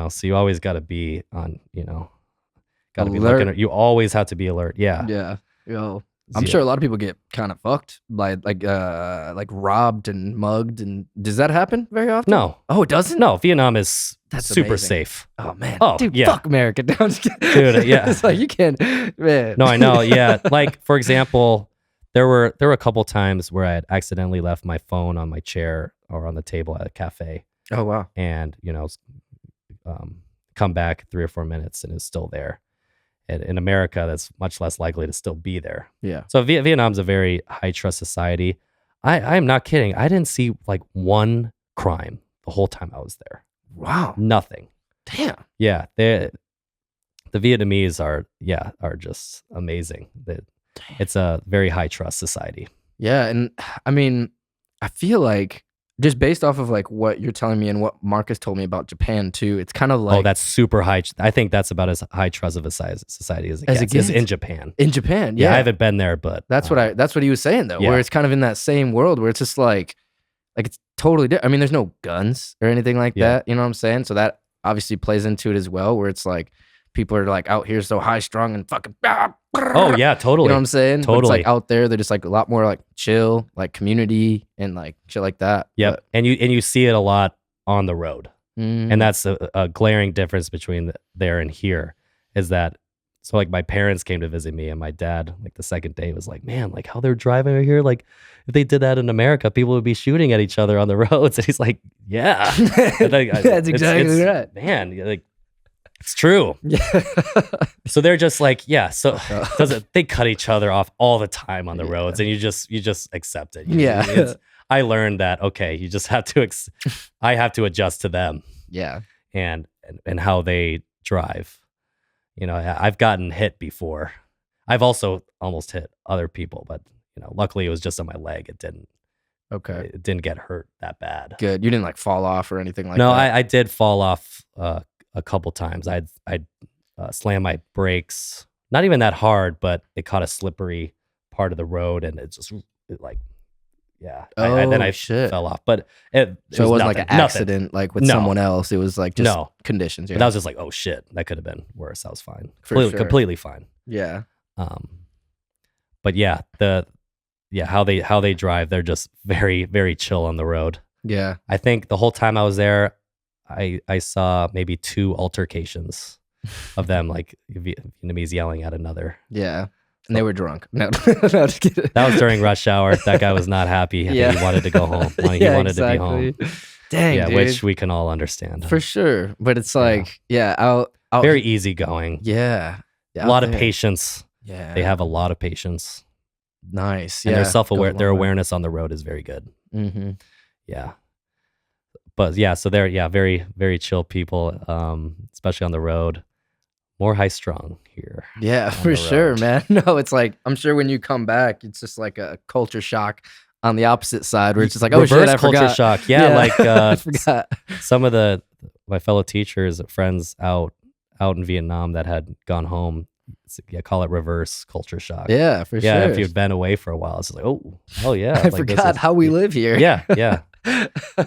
So you always got to be on. Got to be Alert. looking. You always have to be alert. Yeah. Yeah. I'm sure a lot of people get kind of fucked by like robbed and mugged. And does that happen very often? No. Oh, it doesn't? No, Vietnam is super amazing. safe. Oh man. Oh, dude, yeah. fuck America. No, I'm just kidding. Dude, yeah. It's like you can't, man. No, I know. Yeah. Like, for example, there were a couple times where I had accidentally left my phone on my chair or on the table at a cafe. Oh wow. And come back 3 or 4 minutes and it's still there. And in America, that's much less likely to still be there. Yeah. So Vietnam's a very high trust society. I am not kidding. I didn't see like one crime the whole time I was there. Wow. Nothing. Damn. Yeah. The Vietnamese are just amazing. It's a very high trust society. Yeah. And I mean, I feel like just based off of like what you're telling me and what Marcus told me about Japan too, it's kind of like, that's super high. I think that's about as high trust of a society as it gets. gets. In Japan. In Japan, I haven't been there, but that's what he was saying though, where it's kind of in that same world where it's just like it's totally different. I mean, there's no guns or anything like that. You know what I'm saying? So that obviously plays into it as well, where it's like people are like out here so high strung and fucking. Oh yeah, totally. You know what I'm saying? Totally. But it's like out there, they're just like a lot more like chill, like community and like shit like that. Yep. But, And you see it a lot on the road. mm, And that's a glaring difference between there and here is that, so like my parents came to visit me and my dad, like the second day was like, man, like how they're driving over here. Like if they did that in America, people would be shooting at each other on the roads. And he's like, yeah. And that's exactly right. Man, like it's true. Yeah. So they're just like, yeah. So they cut each other off all the time on the roads, and you just accept it. I learned that. Okay, you just have to. I have to adjust to them. Yeah. And how they drive. I've gotten hit before. I've also almost hit other people, but luckily it was just on my leg. It didn't. Okay. It didn't get hurt that bad. Good. You didn't like fall off or anything like no, that? I did fall off a couple times. I'd slam my brakes not even that hard, but it caught a slippery part of the road, and then I shit. fell off. But it So it wasn't like nothing, an accident, like with No. someone else. It was like just No. conditions. Yeah. But that was just like, oh shit, that could have been worse. I was fine, For completely, sure. completely fine. Yeah. But yeah, how they drive, they're just very, very chill on the road. Yeah. I think the whole time I was there, I saw maybe 2 altercations of them, like Vietnamese yelling at another. Yeah. And they were drunk. No, no, just kidding. That was during rush hour. That guy was not happy. Yeah. He wanted to go home. He wanted to be home. Dang, Yeah, dude. which we can all understand. For sure. But it's like, I'll Very easygoing. yeah. A lot of patience. Yeah. They have a lot of patience. Nice. And yeah. they're self-aware. Goes a Their long way. awareness on the road is very good. Mm-hmm. Yeah. But yeah, so they're very, very chill people, especially on the road. More high strung here. Yeah, for the sure, road. man. No, it's like, I'm sure when you come back, it's just like a culture shock on the opposite side where it's just like, oh Reverse shit, I culture forgot. shock. Yeah, like I forgot. some of my fellow teachers, friends out in Vietnam that had gone home. Call it reverse culture shock. Yeah, for Yeah, sure. if you've been away for a while, it's like, oh yeah. I like, this forgot is- how we live here. Yeah.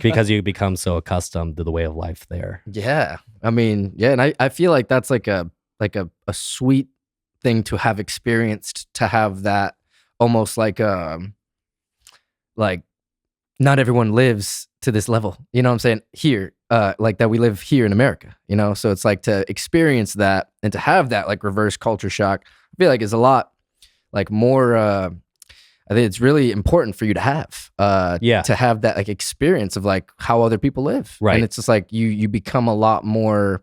Because you become so accustomed to the way of life there. Yeah. I mean, yeah, and I feel like that's like a sweet thing to have experienced, to have that almost like not everyone lives to this level. You know what I'm saying? Here, like that we live here in America, you know? So it's like to experience that and to have that like reverse culture shock, I feel like is a lot like more I think it's really important for you to have. To have that like experience of like how other people live. Right. And it's just like you become a lot more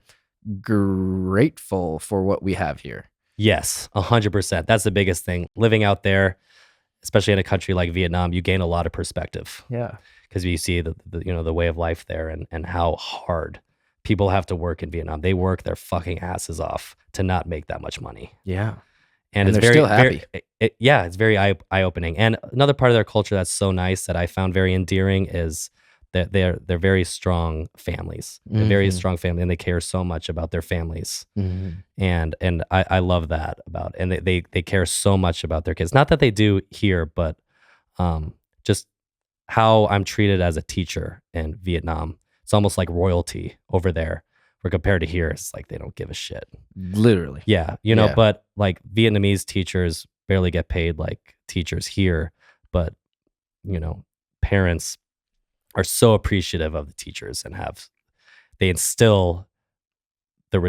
grateful for what we have here. Yes, 100%. That's the biggest thing. Living out there, especially in a country like Vietnam, you gain a lot of perspective Yeah. because you see the way of life there and how hard people have to work in Vietnam. They work their fucking asses off to not make that much money. Yeah. And And it's they're very, still happy. it's very eye-opening. And another part of their culture that's so nice that I found very endearing is that they're very strong families. They're very Mhm. strong family, and they care so much about their families. Mhm. And I love that about, and they care so much about their kids. Not that they do here, but just how I'm treated as a teacher in Vietnam. It's almost like royalty over there. Where compared to here, it's like they don't give a shit. Literally. Yeah, Yeah. but like Vietnamese teachers barely get paid like teachers here, but parents are so appreciative of the teachers and they instill the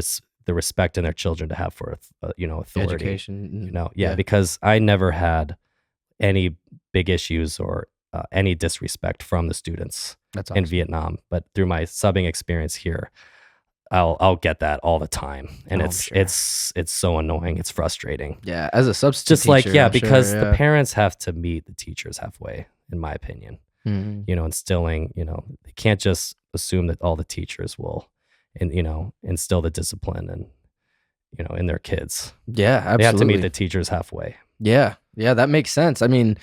respect in their children to have for authority. Education. Because I never had any big issues or any disrespect from the students That's in awesome. Vietnam, but through my subbing experience here, I'll get that all the time, and Oh, I'm it's so annoying. It's frustrating. Yeah. As a substitute Just like teacher, I'm because sure, the parents have to meet the teachers halfway, in my opinion. Mhm. Instilling. They can't just assume that all the teachers will, and instill the discipline and in their kids. Yeah, absolutely. They have to meet the teachers halfway. Yeah, that makes sense. I mean,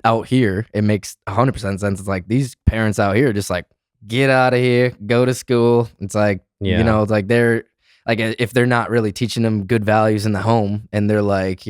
out here, it makes 100% sense. It's like these parents out here are just like, get out of here, go to school. It's like, Yeah. it's like they're like, if they're not really teaching them good values in the home and they're like,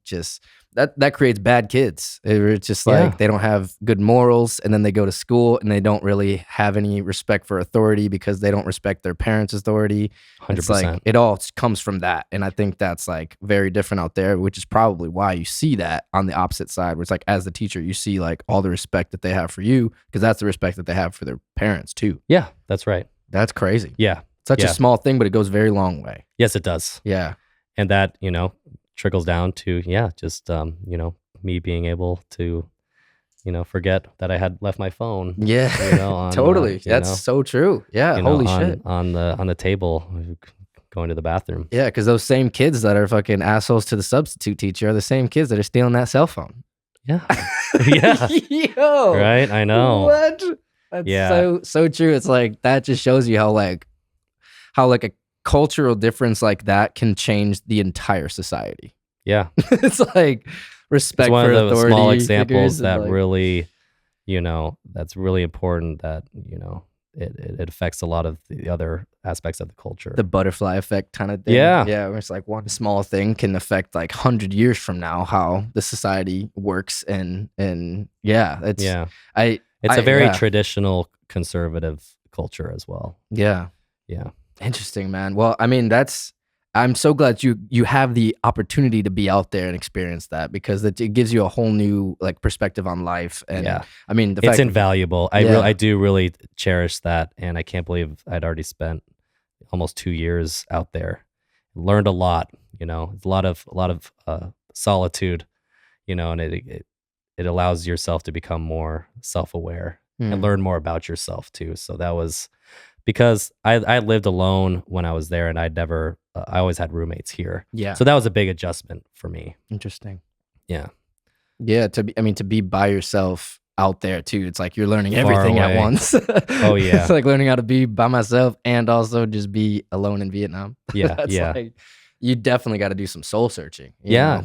just that creates bad kids. It's just like Yeah. they don't have good morals, and then they go to school and they don't really have any respect for authority because they don't respect their parents' authority. 100%. It's like it all comes from that. And I think that's like very different out there, which is probably why you see that on the opposite side, where it's like as the teacher, you see like all the respect that they have for you because that's the respect that they have for their parents too. Yeah, that's right. That's crazy. Yeah. Such Yeah. a small thing, but it goes a very long way. Yes, it does. Yeah. And that trickles down to just me being able to forget that I had left my phone Yeah. on, Totally. That's so true. Yeah. Holy shit. on the table going to the bathroom. Yeah, because those same kids that are fucking assholes to the substitute teacher are the same kids that are stealing that cell phone. Yeah. Yeah. Yo. Right, I know. What? That's Yeah. so true. It's like that just shows you how a cultural difference like that can change the entire society. Yeah. It's like respect It's one for of the authority small figures examples and, that like, really that's really important that it affects a lot of the other aspects of the culture. The butterfly effect kind of thing. Yeah. Where it's like one small thing can affect like 100 years from now how the society works, and yeah, it's it's a very traditional conservative culture as well. Yeah. Interesting, man. Well, I mean, I'm so glad you have the opportunity to be out there and experience that, because it gives you a whole new like perspective on life. And I mean, it's invaluable. I do really cherish that, and I can't believe I'd already spent almost 2 years out there. Learned a lot, you know. It's a lot of solitude, you know, and it allows yourself to become more self-aware and learn more about yourself too. So that was because I lived alone when I was there, and I always had roommates here. Yeah. So that was a big adjustment for me. Interesting. Yeah. Yeah. To be by yourself out there too. It's like you're learning everything at once. Oh yeah. It's like learning how to be by myself and also just be alone in Vietnam. Yeah. Like, you definitely got to do some soul searching. Yeah.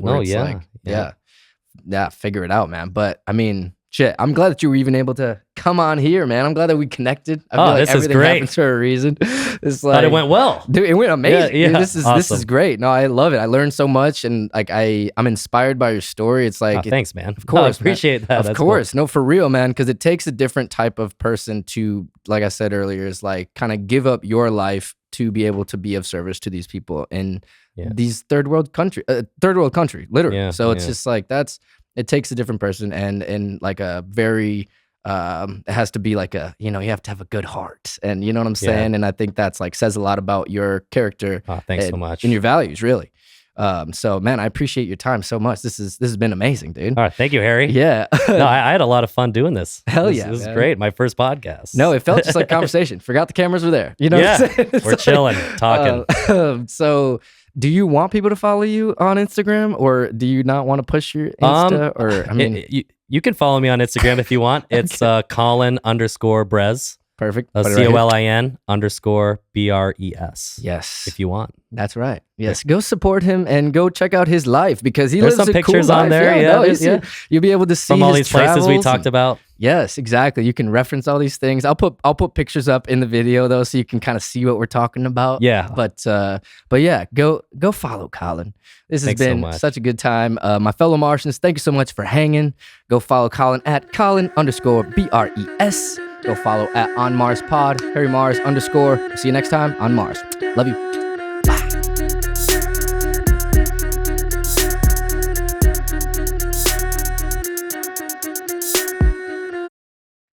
Figure it out, man. But I mean, shit, I'm glad that you were even able to come on here, man. I'm glad that we connected. I feel like this is everything great. happens for a reason. It's like, but it went well. Dude, it went amazing. Yeah, Dude, this is awesome. great. No, I love it. I learned so much, and like I'm inspired by your story. It's like, thanks, man. Of course, I appreciate that. Of course, no, for real, man. Because it takes a different type of person to, like I said earlier, is like kind of give up your life to be able to be of service to these people in these third world country, literally. Yeah, so it's just like it takes a different person, and like a very it has to be like you have to have a good heart, and you know what I'm saying. And I think that's like says a lot about your character. Thanks so much. And your values, really. So man, I appreciate your time so much. This has been amazing, dude. All right, thank you, Harry. Yeah. No, I had a lot of fun doing this. Hell This is great. My first podcast. No, it felt just like conversation. Forgot the cameras were there. You know what I'm saying? We're chilling, talking. So do you want people to follow you on Instagram, or do you not want to push your Insta? Or I mean, you can follow me on Instagram if you want. It's Colin_Bres. Perfect. COLIN_BRES. Yes. If you want. That's right. Yes. Go support him and go check out his life, because There's lives some a pictures cool on life. there. You'll be able to see from all his these places we travels talked about. Yes, exactly. You can reference all these things. I'll put pictures up in the video though, so you can kind of see what we're talking about. Yeah. But yeah, go follow Colin. This has Thanks so been much. such a good time. My fellow Martians, thank you so much for hanging. Go follow Colin at Colin_BRES. Go follow at On Mars Pod, Harry Mars _. See you next time on Mars. Love you.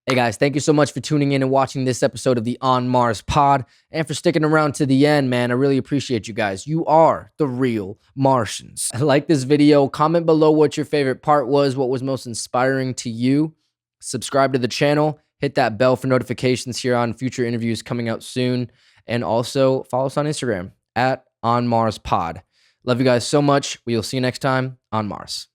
Hey guys, thank you so much for tuning in and watching this episode of the On Mars Pod, and for sticking around to the end, man. I really appreciate you guys. You are the real Martians. Like this video, comment below what your favorite part was, what was most inspiring to you. Subscribe to the channel, hit that bell for notifications here on future interviews coming out soon, and also follow us on Instagram at On Mars Pod. Love you guys so much. We will see you next time on Mars.